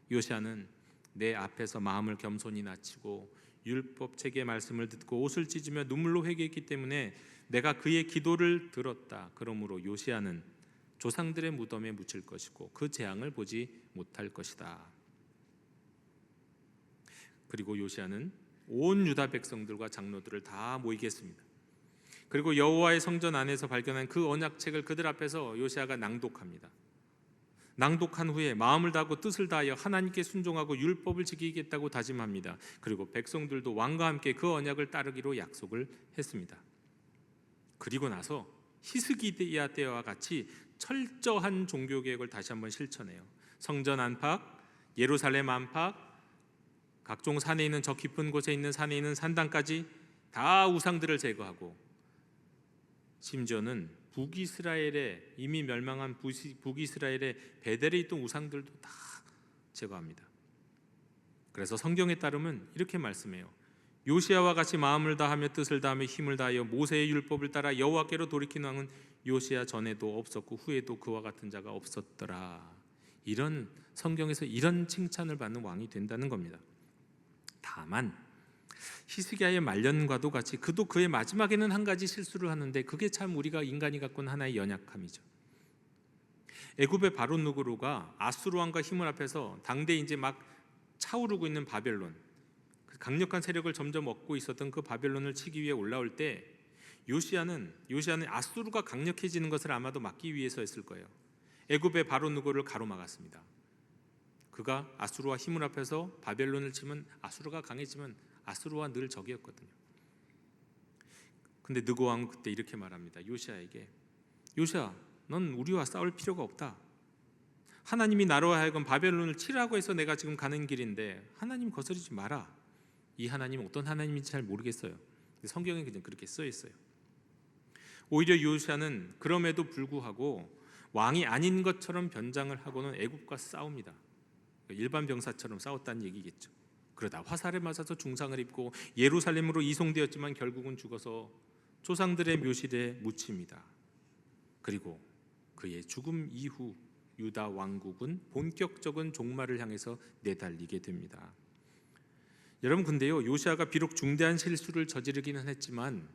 요시야는 내 앞에서 마음을 겸손히 낮추고 율법책의 말씀을 듣고 옷을 찢으며 눈물로 회개했기 때문에 내가 그의 기도를 들었다. 그러므로 요시야는 조상들의 무덤에 묻힐 것이고 그 재앙을 보지 못할 것이다. 그리고 요시야는 온 유다 백성들과 장로들을 다 모이게 했습니다. 그리고 여호와의 성전 안에서 발견한 그 언약책을 그들 앞에서 요시야가 낭독합니다. 낭독한 후에 마음을 다하고 뜻을 다하여 하나님께 순종하고 율법을 지키겠다고 다짐합니다. 그리고 백성들도 왕과 함께 그 언약을 따르기로 약속을 했습니다. 그리고 나서 히스기야 때와 같이 철저한 종교개혁을 다시 한번 실천해요. 성전 안팎, 예루살렘 안팎, 각종 산에 있는 저 깊은 곳에 있는 산에 있는 산당까지 다 우상들을 제거하고, 심지어는 북이스라엘에 이미 멸망한 북이스라엘의 베델에 있던 우상들도 다 제거합니다. 그래서 성경에 따르면 이렇게 말씀해요. 요시야와 같이 마음을 다하며 뜻을 다하며 힘을 다하여 모세의 율법을 따라 여호와께로 돌이킨 왕은 요시야 전에도 없었고 후에도 그와 같은 자가 없었더라. 이런 성경에서 이런 칭찬을 받는 왕이 된다는 겁니다. 다만 히스기야의 말년과도 같이 그도 그의 마지막에는 한 가지 실수를 하는데 그게 참 우리가 인간이 갖고는 하나의 연약함이죠. 애굽의 바로 느고로가 아수르 왕과 힘을 합해서 당대 이제 막 차오르고 있는 바벨론, 강력한 세력을 점점 얻고 있었던 그 바벨론을 치기 위해 올라올 때 요시야는 아수르가 강력해지는 것을 아마도 막기 위해서였을 거예요. 애굽의 바로 느고를 가로막았습니다. 그가 아수르와 힘을 합해서 바벨론을 치면 아수르가 강해지면 아수르와 늘 적이었거든요. 근데 느고 왕은 그때 이렇게 말합니다. 요시야에게, 요시야, 넌 우리와 싸울 필요가 없다. 하나님이 나로 하여금 바벨론을 치라고 해서 내가 지금 가는 길인데 하나님 거스르지 마라. 이 하나님은 어떤 하나님인지 잘 모르겠어요. 근데 성경에 그냥 그렇게 써 있어요. 오히려 요시야는 그럼에도 불구하고 왕이 아닌 것처럼 변장을 하고는 애굽과 싸웁니다. 일반 병사처럼 싸웠다는 얘기겠죠. 그러다 화살에 맞아서 중상을 입고 예루살렘으로 이송되었지만 결국은 죽어서 조상들의 묘실에 묻힙니다. 그리고 그의 죽음 이후 유다 왕국은 본격적인 종말을 향해서 내달리게 됩니다. 여러분, 근데요, 요시야가 비록 중대한 실수를 저지르기는 했지만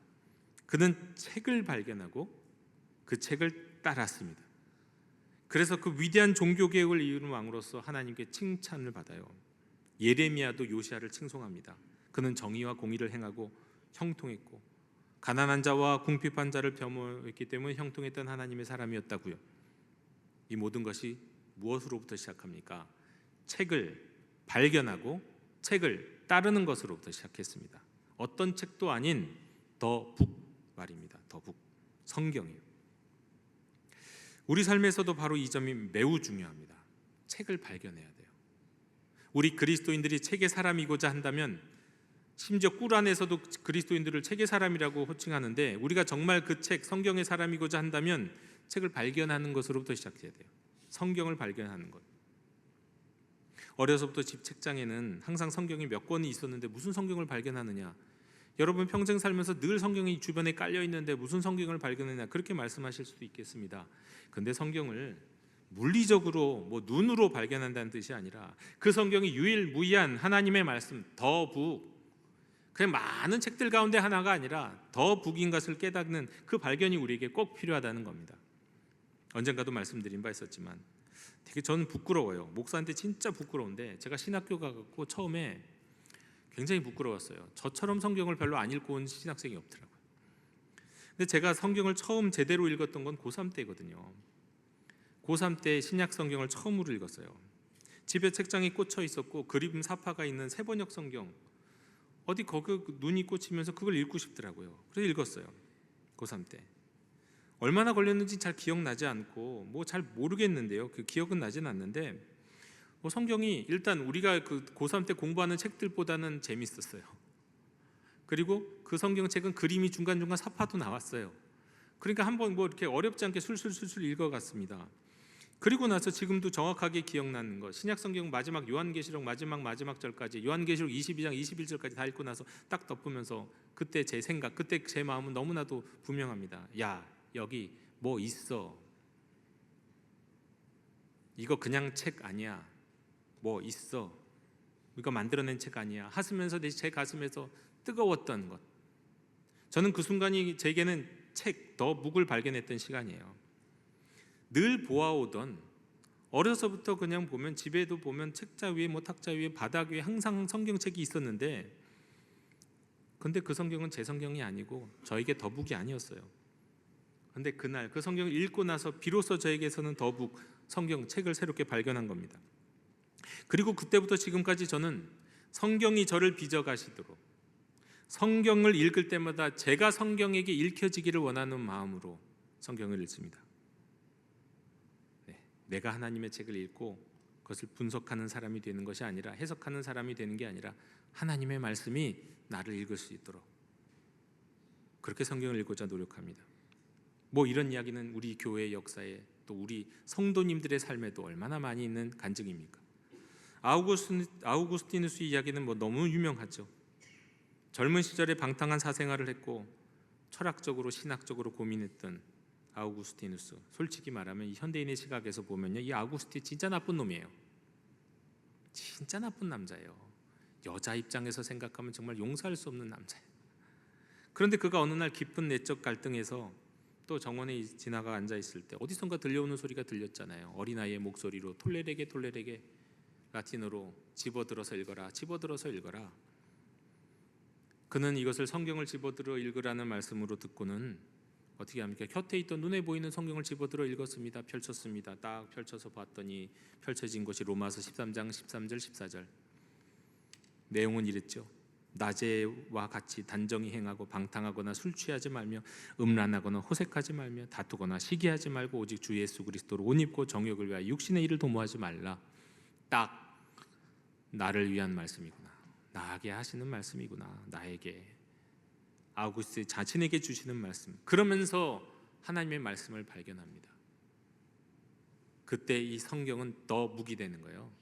그는 책을 발견하고 그 책을 따랐습니다. 그래서 그 위대한 종교개혁을 이루는 왕으로서 하나님께 칭찬을 받아요. 예레미야도 요시야를 칭송합니다. 그는 정의와 공의를 행하고 형통했고 가난한 자와 궁핍한 자를 변호했기 때문에 형통했던 하나님의 사람이었다고요. 이 모든 것이 무엇으로부터 시작합니까? 책을 발견하고 책을 따르는 것으로부터 시작했습니다. 어떤 책도 아닌 더 북 말입니다. 더 북, 성경이요. 우리 삶에서도 바로 이 점이 매우 중요합니다. 책을 발견해야 돼요. 우리 그리스도인들이 책의 사람이고자 한다면, 심지어 꿀 안에서도 그리스도인들을 책의 사람이라고 호칭하는데, 우리가 정말 그 책, 성경의 사람이고자 한다면 책을 발견하는 것으로부터 시작해야 돼요. 성경을 발견하는 것. 어려서부터 집 책장에는 항상 성경이 몇 권이 있었는데 무슨 성경을 발견하느냐? 여러분 평생 살면서 늘 성경이 주변에 깔려 있는데 무슨 성경을 발견하느냐? 그렇게 말씀하실 수도 있겠습니다. 근데 성경을 물리적으로 눈으로 발견한다는 뜻이 아니라 그 성경이 유일무이한 하나님의 말씀, 더 북, 그냥 많은 책들 가운데 하나가 아니라 더 북인 것을 깨닫는 그 발견이 우리에게 꼭 필요하다는 겁니다. 언젠가도 말씀드린 바 있었지만 되게 저는 부끄러워요. 목사한테 진짜 부끄러운데, 제가 신학교 가고 처음에 굉장히 부끄러웠어요. 저처럼 성경을 별로 안 읽고 온 신학생이 없더라고요. 근데 제가 성경을 처음 제대로 읽었던 건 고3 때거든요. 고3 때 신약 성경을 처음으로 읽었어요. 집에 책장에 꽂혀 있었고 그림 사파가 있는 세번역 성경, 어디 거기 눈이 꽂히면서 그걸 읽고 싶더라고요. 그래서 읽었어요. 고3 때. 얼마나 걸렸는지 잘 기억나지 않고 잘 모르겠는데요. 그 기억은 나진 않는데 성경이 일단 우리가 그 고3 때 공부하는 책들보다는 재밌었어요. 그리고 그 성경책은 그림이 중간중간 사파도 나왔어요. 그러니까 한번 이렇게 어렵지 않게 술술술술 읽어갔습니다. 그리고 나서 지금도 정확하게 기억나는 것, 신약 성경 마지막 요한계시록 마지막 절까지, 요한계시록 22장 21절까지 다 읽고 나서 딱 덮으면서 그때 제 생각, 그때 제 마음은 너무나도 분명합니다. 야, 여기 뭐 있어. 이거 그냥 책 아니야. 뭐 있어. 이거 만들어낸 책 아니야. 하시면서 제 가슴에서 뜨거웠던 것. 저는 그 순간이 제게는 책, 더 북을 발견했던 시간이에요. 늘 보아오던, 어려서부터 그냥 보면 집에도 보면 책자 위에 탁자 위에 바닥 위에 항상 성경책이 있었는데, 근데 그 성경은 제 성경이 아니고 저에게 더 북이 아니었어요. 근데 그날 그 성경을 읽고 나서 비로소 저에게서는 더 북, 성경책을 새롭게 발견한 겁니다. 그리고 그때부터 지금까지 저는 성경이 저를 빚어가시도록 성경을 읽을 때마다 제가 성경에게 읽혀지기를 원하는 마음으로 성경을 읽습니다. 내가 하나님의 책을 읽고 그것을 분석하는 사람이 되는 것이 아니라, 해석하는 사람이 되는 게 아니라 하나님의 말씀이 나를 읽을 수 있도록 그렇게 성경을 읽고자 노력합니다. 이런 이야기는 우리 교회의 역사에, 또 우리 성도님들의 삶에도 얼마나 많이 있는 간증입니까? 아우구스티누스 이야기는 너무 유명하죠. 젊은 시절에 방탕한 사생활을 했고 철학적으로 신학적으로 고민했던 아우구스티누스. 솔직히 말하면 이 현대인의 시각에서 보면요, 이 아우구스티 진짜 나쁜 놈이에요. 진짜 나쁜 남자예요. 여자 입장에서 생각하면 정말 용서할 수 없는 남자예요. 그런데 그가 어느 날 깊은 내적 갈등에서 또 정원에 지나가 앉아 있을 때 어디선가 들려오는 소리가 들렸잖아요. 어린아이의 목소리로 톨레레게 톨레레게, 라틴어로 집어들어서 읽어라, 집어들어서 읽어라. 그는 이것을 성경을 집어들어 읽으라는 말씀으로 듣고는 어떻게 합니까? 곁에 있던 눈에 보이는 성경을 집어들어 읽었습니다. 펼쳤습니다. 딱 펼쳐서 봤더니 펼쳐진 것이 로마서 13장 13절 14절. 내용은 이랬죠. 낮에와 같이 단정히 행하고 방탕하거나 술 취하지 말며 음란하거나 호색하지 말며 다투거나 시기하지 말고 오직 주 예수 그리스도로 옷 입고 정욕을 위하여 육신의 일을 도모하지 말라. 딱 나를 위한 말씀이구나. 나에게 하시는 말씀이구나. 나에게, 아우구스트 자신에게 주시는 말씀. 그러면서 하나님의 말씀을 발견합니다. 그때 이 성경은 더 북이 되는 거예요.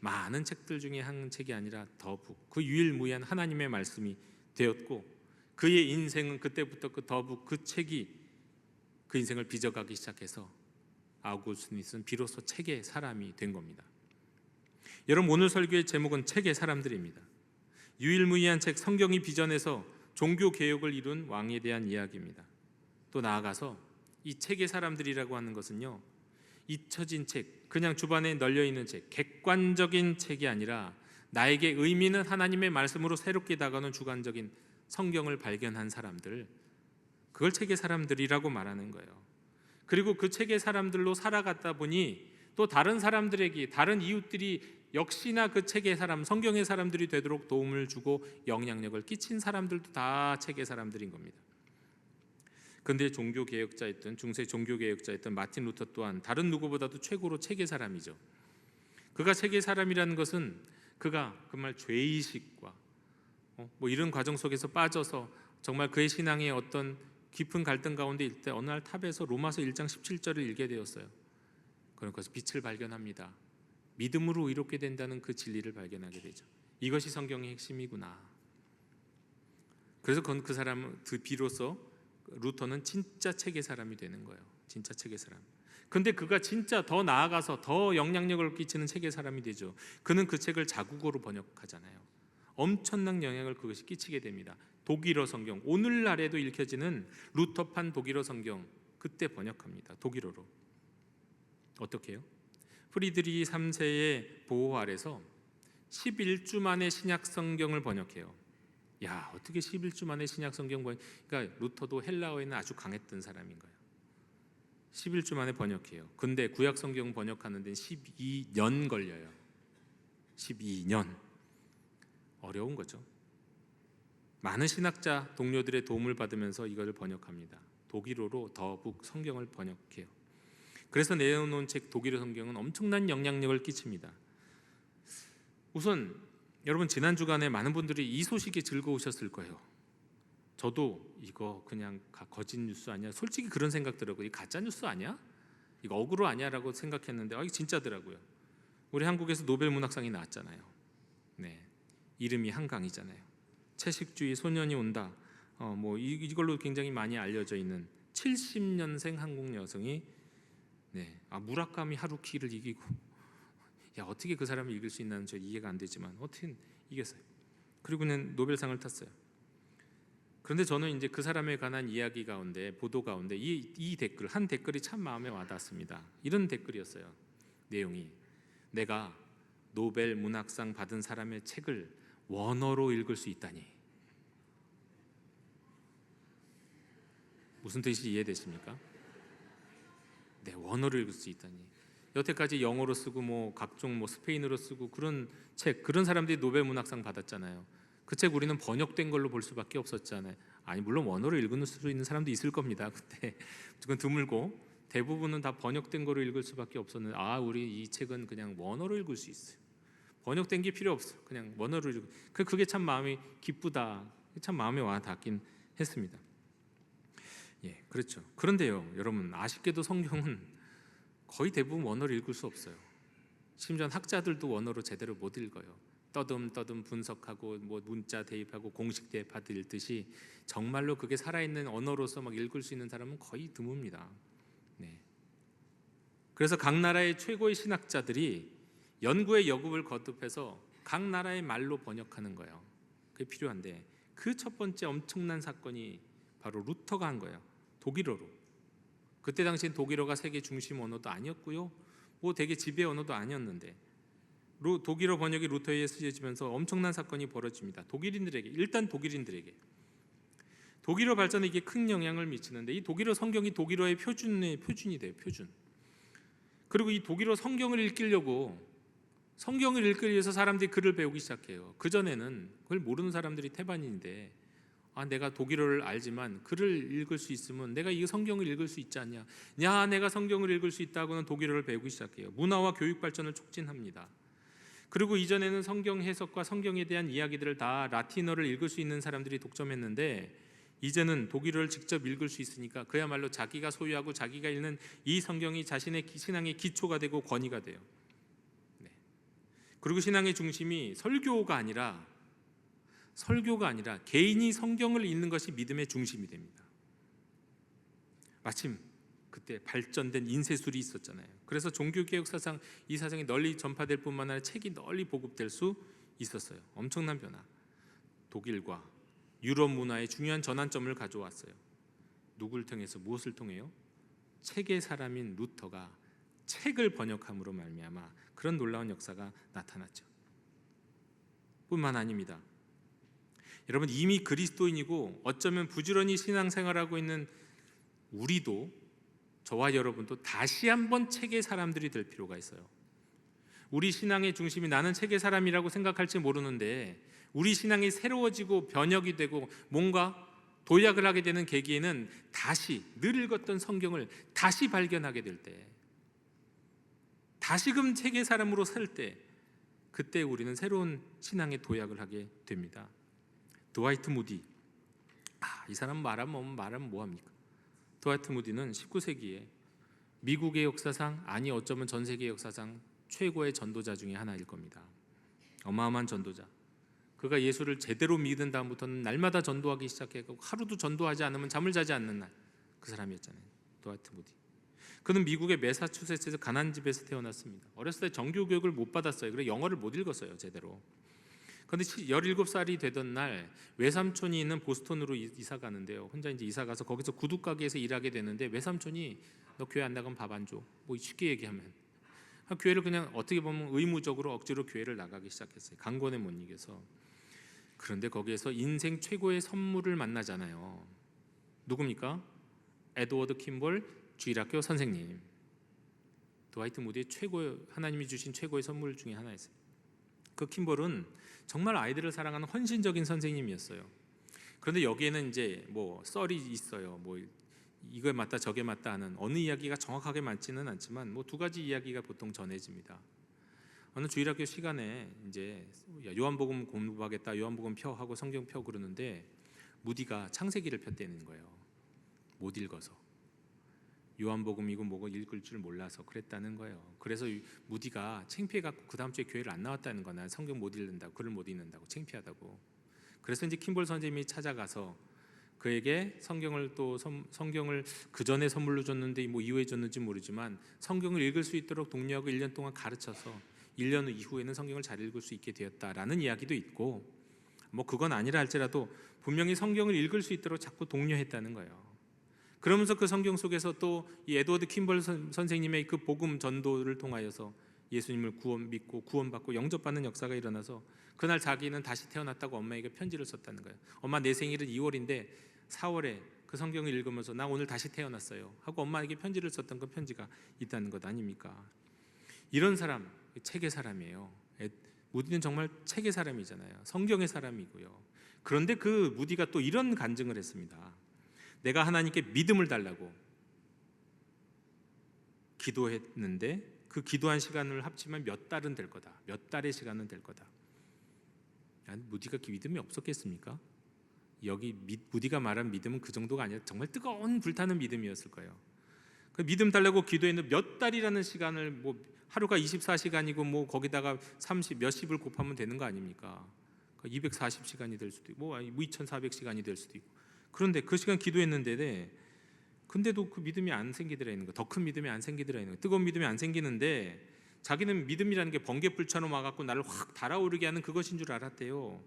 많은 책들 중에 한 책이 아니라 더북, 그 유일무이한 하나님의 말씀이 되었고, 그의 인생은 그때부터 그 더북, 그 책이 그 인생을 빚어가기 시작해서 아우구스티누스는 비로소 책의 사람이 된 겁니다. 여러분, 오늘 설교의 제목은 책의 사람들입니다. 유일무이한 책 성경이 빚어내서 종교 개혁을 이룬 왕에 대한 이야기입니다. 또 나아가서 이 책의 사람들이라고 하는 것은요, 잊혀진 책, 그냥 주변에 널려있는 책, 객관적인 책이 아니라 나에게 의미 있는 하나님의 말씀으로 새롭게 다가오는 주관적인 성경을 발견한 사람들, 그걸 책의 사람들이라고 말하는 거예요. 그리고 그 책의 사람들로 살아갔다 보니 또 다른 사람들에게, 다른 이웃들이 역시나 그 책의 사람, 성경의 사람들이 되도록 도움을 주고 영향력을 끼친 사람들도 다 책의 사람들인 겁니다. 근데 종교개혁자였던, 중세 종교개혁자였던 마틴 루터 또한 다른 누구보다도 최고로 책의 사람이죠. 그가 책의 사람이라는 것은 그가 정말 죄의식과 뭐 이런 과정 속에서 빠져서 정말 그의 신앙의 어떤 깊은 갈등 가운데 있을 때 어느 날 탑에서 로마서 1장 17절을 읽게 되었어요. 그러니까 빛을 발견합니다. 믿음으로 의롭게 된다는 그 진리를 발견하게 되죠. 이것이 성경의 핵심이구나. 그래서 그 사람은 비로소 루터는 진짜 책의 사람이 되는 거예요. 진짜 책의 사람. 근데 그가 진짜 더 나아가서 더 영향력을 끼치는 책의 사람이 되죠. 그는 그 책을 자국어로 번역하잖아요. 엄청난 영향을 그것이 끼치게 됩니다. 독일어 성경, 오늘날에도 읽혀지는 루터판 독일어 성경, 그때 번역합니다. 독일어로. 어떻게 해요? 프리드리히 3세의 보호 아래서 11주 만에 신약 성경을 번역해요. 야, 어떻게 11주 만에 신약 성경 번역? 그러니까 루터도 헬라어에는 아주 강했던 사람인 거예요. 11주 만에 번역해요. 근데 구약 성경 번역하는 데는 12년 걸려요. 12년. 어려운 거죠. 많은 신학자 동료들의 도움을 받으면서 이걸 번역합니다. 독일어로 더북 성경을 번역해요. 그래서 내어놓은 책 독일어 성경은 엄청난 영향력을 끼칩니다. 우선 여러분, 지난 주간에 많은 분들이 이 소식에 즐거우셨을 거예요. 저도 이거 그냥 거짓 뉴스 아니야? 솔직히 그런 생각 들었고, 이 가짜 뉴스 아니야? 이거 어그로 아니야라고 생각했는데 이게 진짜더라고요. 우리 한국에서 노벨 문학상이 나왔잖아요. 네, 이름이 한강이잖아요. 채식주의 소년이 온다. 뭐 이걸로 굉장히 많이 알려져 있는 70년생 한국 여성이 무라카미 하루키를 이기고, 야, 어떻게 그 사람을 이길 수 있나는 저 이해가 안 되지만 어떻게 이겼어요. 그리고는 노벨상을 탔어요. 그런데 저는 이제 그 사람에 관한 이야기 가운데, 보도 가운데 이 댓글, 한 댓글이 참 마음에 와닿았습니다. 이런 댓글이었어요. 내용이, 내가 노벨 문학상 받은 사람의 책을 원어로 읽을 수 있다니. 무슨 뜻인지 이해되십니까? 네, 원어로 읽을 수 있다니. 여태까지 영어로 쓰고 뭐 각종 뭐 스페인어로 쓰고 그런 책, 그런 사람들이 노벨 문학상 받았잖아요. 그 책 우리는 번역된 걸로 볼 수밖에 없었잖아요. 아니, 물론 원어로 읽을 수 있는 사람도 있을 겁니다. 그때 그건 드물고 대부분은 다 번역된 거로 읽을 수밖에 없었는데, 우리 이 책은 그냥 원어로 읽을 수 있어요. 번역된 게 필요 없어. 그냥 원어로 읽고. 그게 참 마음이 기쁘다. 참 마음에 와 닿긴 했습니다. 예, 그렇죠. 그런데요, 여러분, 아쉽게도 성경은 거의 대부분 원어로 읽을 수 없어요. 심지어 학자들도 원어로 제대로 못 읽어요. 떠듬떠듬 분석하고 뭐 문자 대입하고 공식 대입하듯이 정말로 그게 살아있는 언어로서 막 읽을 수 있는 사람은 거의 드뭅니다. 네. 그래서 각 나라의 최고의 신학자들이 연구의 여급을 거듭해서 각 나라의 말로 번역하는 거예요. 그게 필요한데 그 첫 번째 엄청난 사건이 바로 루터가 한 거예요. 독일어로. 그때 당시엔 독일어가 세계 중심 언어도 아니었고요. 뭐 되게 지배 언어도 아니었는데 독일어 번역이 루터에 의해지면서 엄청난 사건이 벌어집니다. 일단 독일인들에게 독일어 발전에 이게 큰 영향을 미치는데 이 독일어 성경이 독일어의 표준이 돼요. 표준. 그리고 이 독일어 성경을 읽기 위해서 사람들이 글을 배우기 시작해요. 그전에는 그걸 모르는 사람들이 태반인데 내가 독일어를 알지만 글을 읽을 수 있으면 내가 이 성경을 읽을 수 있지 않냐. 내가 성경을 읽을 수 있다고는 독일어를 배우기 시작해요. 문화와 교육 발전을 촉진합니다. 그리고 이전에는 성경 해석과 성경에 대한 이야기들을 다 라틴어를 읽을 수 있는 사람들이 독점했는데 이제는 독일어를 직접 읽을 수 있으니까 그야말로 자기가 소유하고 자기가 읽는 이 성경이 자신의 신앙의 기초가 되고 권위가 돼요. 네. 그리고 신앙의 중심이 설교가 아니라 개인이 성경을 읽는 것이 믿음의 중심이 됩니다. 마침 그때 발전된 인쇄술이 있었잖아요. 그래서 종교개혁 사상, 이 사상이 널리 전파될 뿐만 아니라 책이 널리 보급될 수 있었어요. 엄청난 변화. 독일과 유럽 문화의 중요한 전환점을 가져왔어요. 누굴 통해서, 무엇을 통해요? 책의 사람인 루터가 책을 번역함으로 말미암아 그런 놀라운 역사가 나타났죠. 뿐만 아닙니다. 여러분, 이미 그리스도인이고 어쩌면 부지런히 신앙생활하고 있는 우리도, 저와 여러분도 다시 한번 책의 사람들이 될 필요가 있어요. 우리 신앙의 중심이 나는 책의 사람이라고 생각할지 모르는데 우리 신앙이 새로워지고 변혁이 되고 뭔가 도약을 하게 되는 계기에는 다시 늘 읽었던 성경을 다시 발견하게 될 때, 다시금 책의 사람으로 살 때, 그때 우리는 새로운 신앙의 도약을 하게 됩니다. 드와이트 무디, 이 사람 말하면 뭐합니까? 드와이트 무디는 19세기에 미국의 역사상, 어쩌면 전 세계 역사상 최고의 전도자 중에 하나일 겁니다. 어마어마한 전도자. 그가 예수를 제대로 믿은 다음부터는 날마다 전도하기 시작했고 하루도 전도하지 않으면 잠을 자지 않는 날, 그 사람이었잖아요. 드와이트 무디. 그는 미국의 매사추세츠에서 가난한 집에서 태어났습니다. 어렸을 때 정규 교육을 못 받았어요. 그래서 영어를 못 읽었어요, 제대로. 그런데 17살이 되던 날 외삼촌이 있는 보스턴으로 이사 가는데요. 혼자 이제 이사 가서 거기서 구두 가게에서 일하게 되는데 외삼촌이 너 교회 안 나가면 밥 안 줘. 뭐 쉽게 얘기하면 교회를 그냥 어떻게 보면 의무적으로 억지로 교회를 나가기 시작했어요. 강권에 못 이겨서. 그런데 거기에서 인생 최고의 선물을 만나잖아요. 누굽니까? 에드워드 킴볼 주일학교 선생님. 드와이트 무디의 하나님이 주신 최고의 선물 중에 하나였어요. 그 킴볼은 정말 아이들을 사랑하는 헌신적인 선생님이었어요. 그런데 여기에는 이제 뭐 썰이 있어요. 뭐 이거에 맞다 저게 맞다 하는 어느 이야기가 정확하게 맞지는 않지만 뭐 두 가지 이야기가 보통 전해집니다. 어느 주일학교 시간에 이제 요한복음 공부하겠다, 요한복음 펴 하고 성경 펴 그러는데 무디가 창세기를 폈다는 거예요. 못 읽어서. 요한복음이고 뭐고 읽을 줄 몰라서 그랬다는 거예요. 그래서 무디가 창피해갖고 그 다음 주에 교회를 안 나왔다는 거야. 난 성경 못 읽는다고, 글을 못 읽는다고, 창피하다고. 그래서 이제 킴볼 선생님이 찾아가서 그에게 성경을 그 전에 선물로 줬는데 뭐 이후에 줬는지 모르지만 성경을 읽을 수 있도록 독려하고 1년 동안 가르쳐서 1년 이후에는 성경을 잘 읽을 수 있게 되었다라는 이야기도 있고, 뭐 그건 아니라 할지라도 분명히 성경을 읽을 수 있도록 자꾸 독려했다는 거예요. 그러면서 그 성경 속에서 또 이 에드워드 킴볼 선생님의 그 복음 전도를 통하여서 예수님을 믿고 구원받고 영접받는 역사가 일어나서 그날 자기는 다시 태어났다고 엄마에게 편지를 썼다는 거예요. 엄마, 내 생일은 2월인데 4월에 그 성경을 읽으면서 나 오늘 다시 태어났어요 하고 엄마에게 편지를 썼던 그 편지가 있다는 것 아닙니까? 이런 사람, 책의 사람이에요. 무디는 정말 책의 사람이잖아요. 성경의 사람이고요. 그런데 그 무디가 또 이런 간증을 했습니다. 내가 하나님께 믿음을 달라고 기도했는데 그 기도한 시간을 합치면 몇 달은 될 거다. 몇 달의 시간은 될 거다. 무디가 믿음이 없었겠습니까? 여기 무디가 말한 믿음은 그 정도가 아니라 정말 뜨거운 불타는 믿음이었을 거예요. 그 믿음 달라고 기도했는데 몇 달이라는 시간을 뭐 하루가 24시간이고 뭐 거기다가 30 몇십을 곱하면 되는 거 아닙니까? 240시간이 될 수도 있고 뭐 2400시간이 될 수도 있고. 그런데 그 시간 기도했는데 근데도 그 믿음이 안 생기더라 있는 거. 더 큰 믿음이 안 생기더라 있는 거. 뜨거운 믿음이 안 생기는데 자기는 믿음이라는 게 번개불처럼 와갖고 나를 확 달아오르게 하는 그것인 줄 알았대요.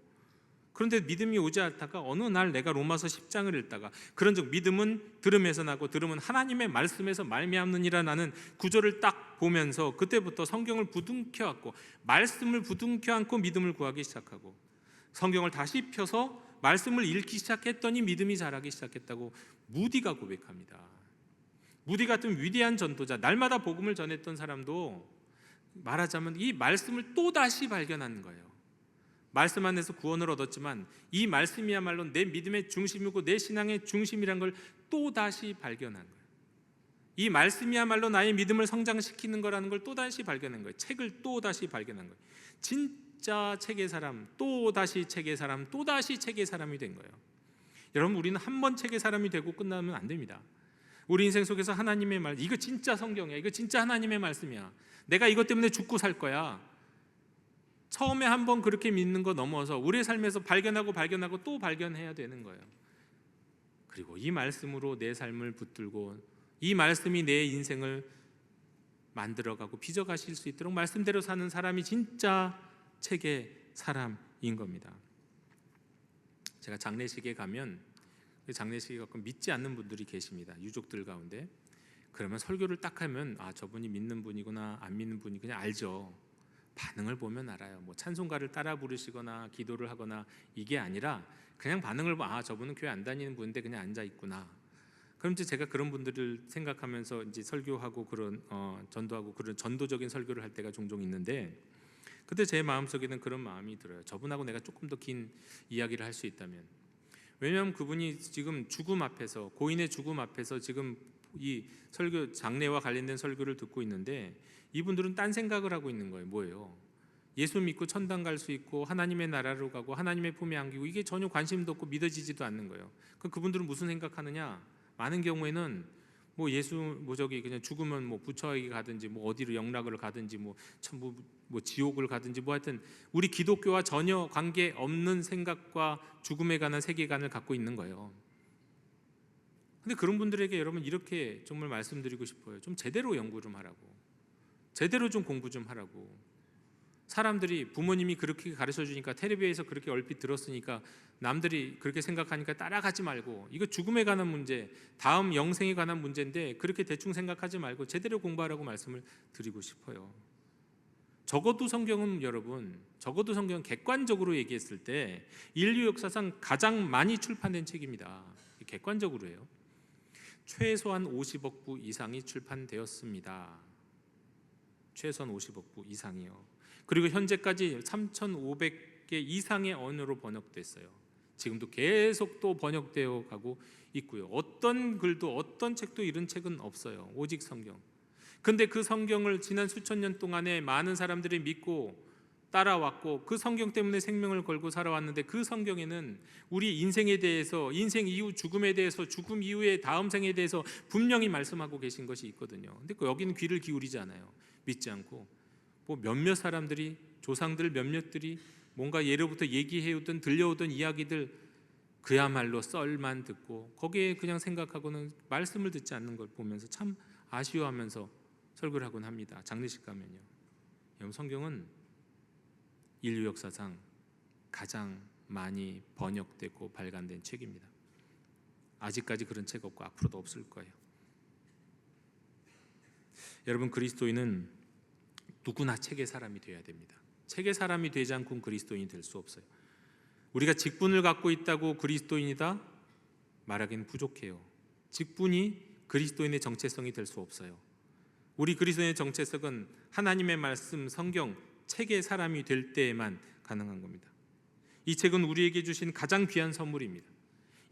그런데 믿음이 오지 않다가 어느 날 내가 로마서 10장을 읽다가 그런즉 믿음은 들음에서 나고 들음은 하나님의 말씀에서 말미암느니라는 구절을 딱 보면서 그때부터 성경을 부둥켜 안고 말씀을 부둥켜 안고 믿음을 구하기 시작하고 성경을 다시 펴서 말씀을 읽기 시작했더니 믿음이 자라기 시작했다고 무디가 고백합니다. 무디 같은 위대한 전도자, 날마다 복음을 전했던 사람도 말하자면 이 말씀을 또다시 발견하는 거예요. 말씀 안에서 구원을 얻었지만 이 말씀이야말로 내 믿음의 중심이고 내 신앙의 중심이란 걸 또다시 발견한 거예요. 이 말씀이야말로 나의 믿음을 성장시키는 거라는 걸 또다시 발견한 거예요. 책을 또다시 발견한 거예요. 진짜 책의 사람, 또다시 책의 사람, 또다시 책의 사람이 된 거예요. 여러분, 우리는 한 번 책의 사람이 되고 끝나면 안 됩니다. 우리 인생 속에서 하나님의 말, 이거 진짜 성경이야, 이거 진짜 하나님의 말씀이야, 내가 이것 때문에 죽고 살 거야, 처음에 한번 그렇게 믿는 거 넘어서 우리의 삶에서 발견하고 또 발견해야 되는 거예요. 그리고 이 말씀으로 내 삶을 붙들고 이 말씀이 내 인생을 만들어가고 빚어가실 수 있도록 말씀대로 사는 사람이 진짜 책의 사람인 겁니다. 제가 장례식에 가면 그 장례식에 가끔 믿지 않는 분들이 계십니다. 유족들 가운데. 그러면 설교를 딱 하면 아, 저분이 믿는 분이구나 안 믿는 분이 그냥 알죠. 반응을 보면 알아요. 뭐 찬송가를 따라 부르시거나 기도를 하거나 이게 아니라 그냥 반응을 봐. 아, 저분은 교회 안 다니는 분인데 그냥 앉아 있구나. 그럼 이제 제가 그런 분들을 생각하면서 이제 설교하고 그런 전도하고 그런 전도적인 설교를 할 때가 종종 있는데, 그때 제 마음속에는 그런 마음이 들어요. 저분하고 내가 조금 더 긴 이야기를 할 수 있다면. 왜냐하면 그분이 지금 죽음 앞에서, 고인의 죽음 앞에서 지금 이 설교, 장례와 관련된 설교를 듣고 있는데 이분들은 딴 생각을 하고 있는 거예요. 뭐예요? 예수 믿고 천당 갈 수 있고 하나님의 나라로 가고 하나님의 품에 안기고 이게 전혀 관심도 없고 믿어지지도 않는 거예요. 그럼 그분들은 무슨 생각하느냐? 많은 경우에는 뭐 예수 뭐 저기 그냥 죽으면 뭐 부처에게 가든지 뭐 어디로 영락을 가든지 뭐 지옥을 가든지 뭐 하여튼 우리 기독교와 전혀 관계 없는 생각과 죽음에 관한 세계관을 갖고 있는 거예요. 근데 그런 분들에게 여러분 이렇게 정말 말씀드리고 싶어요. 좀 제대로 연구 좀 하라고, 제대로 좀 공부 좀 하라고. 사람들이 부모님이 그렇게 가르쳐 주니까, 텔레비에서 그렇게 얼핏 들었으니까 남들이 그렇게 생각하니까 따라가지 말고, 이거 죽음에 관한 문제, 다음 영생에 관한 문제인데 그렇게 대충 생각하지 말고 제대로 공부하라고 말씀을 드리고 싶어요. 적어도 성경은 여러분, 적어도 성경은 객관적으로 얘기했을 때 인류 역사상 가장 많이 출판된 책입니다. 객관적으로 해요. 최소한 50억 부 이상이 출판되었습니다. 최소한 50억 부 이상이요. 그리고 현재까지 3,500개 이상의 언어로 번역됐어요. 지금도 계속 또 번역되어 가고 있고요. 어떤 글도 어떤 책도 이런 책은 없어요. 오직 성경. 근데 그 성경을 지난 수천 년 동안에 많은 사람들이 믿고 따라왔고 그 성경 때문에 생명을 걸고 살아왔는데, 그 성경에는 우리 인생에 대해서, 인생 이후 죽음에 대해서, 죽음 이후의 다음 생에 대해서 분명히 말씀하고 계신 것이 있거든요. 근데 여기는 귀를 기울이지 않아요. 믿지 않고 뭐 몇몇 사람들이, 조상들 몇몇들이 뭔가 예로부터 얘기해오던 들려오던 이야기들 그야말로 썰만 듣고 거기에 그냥 생각하고는 말씀을 듣지 않는 걸 보면서 참 아쉬워하면서 설교를 하곤 합니다. 장례식 가면요. 여러분, 성경은 인류 역사상 가장 많이 번역되고 발간된 책입니다. 아직까지 그런 책 없고 앞으로도 없을 거예요. 여러분, 그리스도인은 누구나 책의 사람이 되어야 됩니다. 책의 사람이 되지 않고는 그리스도인이 될 수 없어요. 우리가 직분을 갖고 있다고 그리스도인이다 말하기는 부족해요. 직분이 그리스도인의 정체성이 될 수 없어요. 우리 그리스도인의 정체성은 하나님의 말씀, 성경, 책의 사람이 될 때에만 가능한 겁니다. 이 책은 우리에게 주신 가장 귀한 선물입니다.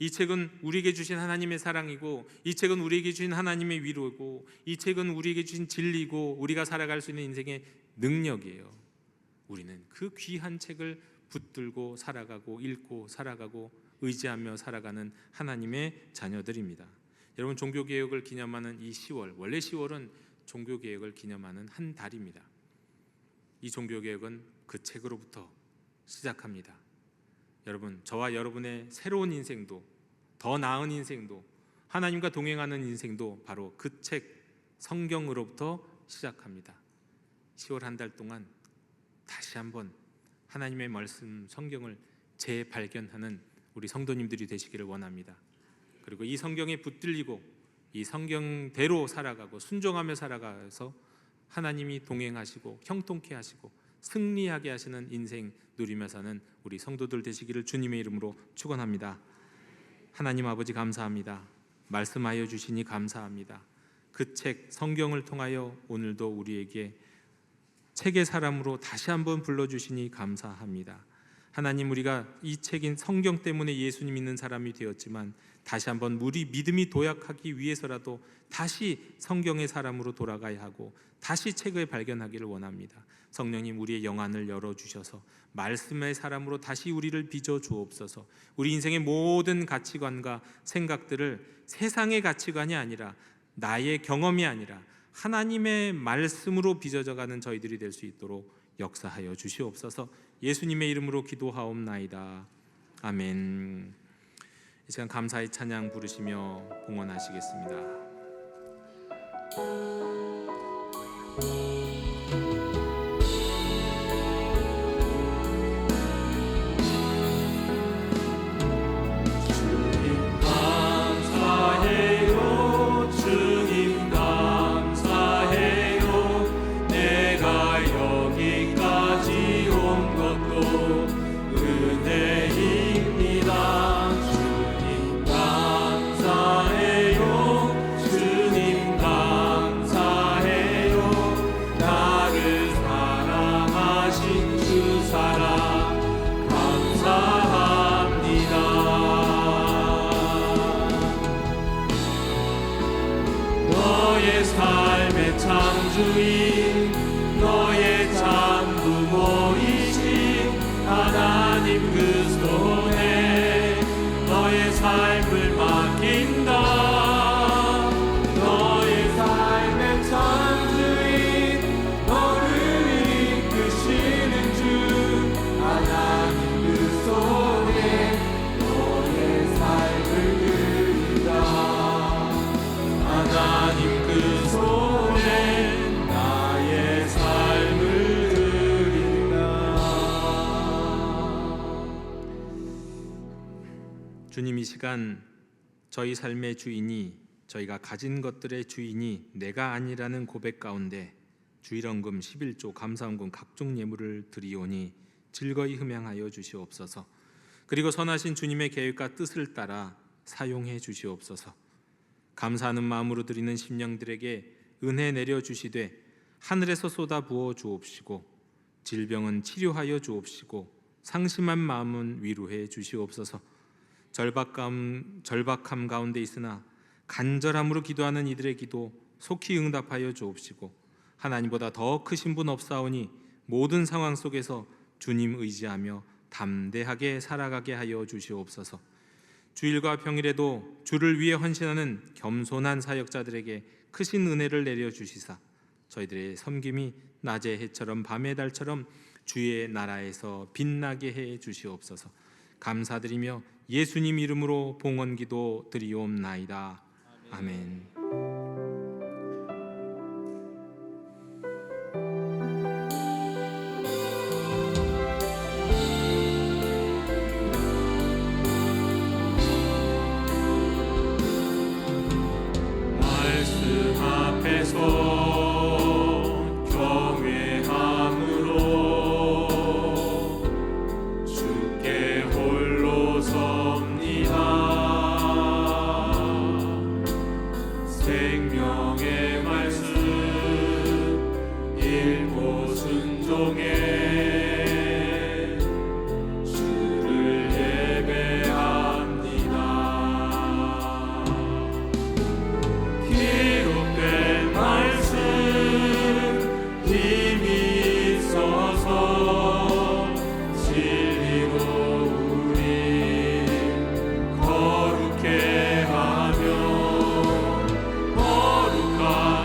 이 책은 우리에게 주신 하나님의 사랑이고, 이 책은 우리에게 주신 하나님의 위로고, 이 책은 우리에게 주신 진리고, 우리가 살아갈 수 있는 인생의 능력이에요. 우리는 그 귀한 책을 붙들고 살아가고 읽고 살아가고 의지하며 살아가는 하나님의 자녀들입니다. 여러분, 종교개혁을 기념하는 이 10월, 원래 10월은 종교개혁을 기념하는 한 달입니다. 이 종교개혁은 그 책으로부터 시작합니다. 여러분, 저와 여러분의 새로운 인생도, 더 나은 인생도, 하나님과 동행하는 인생도 바로 그 책 성경으로부터 시작합니다. 10월 한 달 동안 다시 한번 하나님의 말씀 성경을 재발견하는 우리 성도님들이 되시기를 원합니다. 그리고 이 성경에 붙들리고 이 성경대로 살아가고 순종하며 살아가서 하나님이 동행하시고 형통케 하시고 승리하게 하시는 인생 누리며 사는 우리 성도들 되시기를 주님의 이름으로 축원합니다. 하나님 아버지 감사합니다. 말씀하여 주시니 감사합니다. 그 책 성경을 통하여 오늘도 우리에게 책의 사람으로 다시 한번 불러주시니 감사합니다. 하나님, 우리가 이 책인 성경 때문에 예수님 믿는 사람이 되었지만 다시 한번 우리 믿음이 도약하기 위해서라도 다시 성경의 사람으로 돌아가야 하고 다시 책을 발견하기를 원합니다. 성령님, 우리의 영안을 열어주셔서 말씀의 사람으로 다시 우리를 빚어 주옵소서. 우리 인생의 모든 가치관과 생각들을 세상의 가치관이 아니라 나의 경험이 아니라 하나님의 말씀으로 빚어져가는 저희들이 될 수 있도록 역사하여 주시옵소서. 예수님의 이름으로 기도하옵나이다. 아멘. 이 시간 감사의 찬양 부르시며 봉헌하시겠습니다. 창조인 너의 참 부모이신 하나님 그 손에 너의 삶을 맡긴다. 너의 삶의 창조인 너를 이끄시는 주 하나님 그 손에 너의 삶을 드린다. 하나님 그 손에 주님, 이 시간 저희 삶의 주인이, 저희가 가진 것들의 주인이 내가 아니라는 고백 가운데 주일헌금 11조 감사헌금 각종 예물을 드리오니 즐거이 흠양하여 주시옵소서. 그리고 선하신 주님의 계획과 뜻을 따라 사용해 주시옵소서. 감사하는 마음으로 드리는 심령들에게 은혜 내려 주시되 하늘에서 쏟아 부어 주옵시고 질병은 치료하여 주옵시고 상심한 마음은 위로해 주시옵소서. 절박함 가운데 있으나 간절함으로 기도하는 이들의 기도 속히 응답하여 주옵시고 하나님보다 더 크신 분 없사오니 모든 상황 속에서 주님 의지하며 담대하게 살아가게 하여 주시옵소서. 주일과 평일에도 주를 위해 헌신하는 겸손한 사역자들에게 크신 은혜를 내려 주시사 저희들의 섬김이 낮의 해처럼 밤의 달처럼 주의 나라에서 빛나게 해 주시옵소서. 감사드리며 예수님 이름으로 봉헌기도 드리옵나이다. 아멘. 말씀 앞에서 생명의 말씀 읽고 순종해 주를 예배합니다. 기록된 말씀 힘이 있어서 진리로 우리 거룩해 하며 거룩한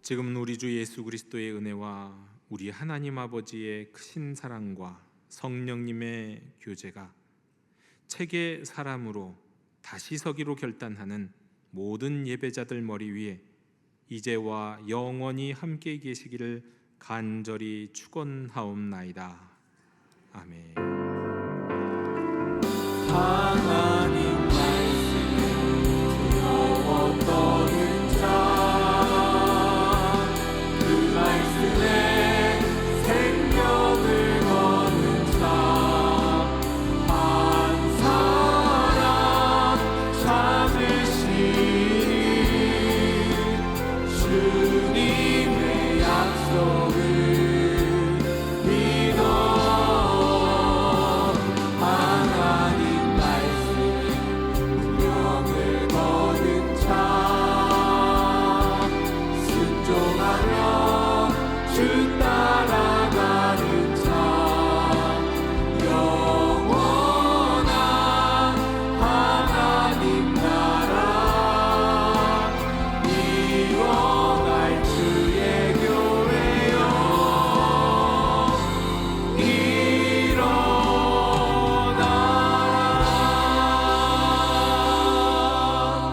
지금은 우리 주 예수 그리스도의 은혜와 우리 하나님 아버지의 크신 사랑과 성령님의 교제가 책의 사람으로 다시 서기로 결단하는 모든 예배자들 머리 위에 이제와 영원히 함께 계시기를 간절히 축원하옵나이다. 아멘. 하나님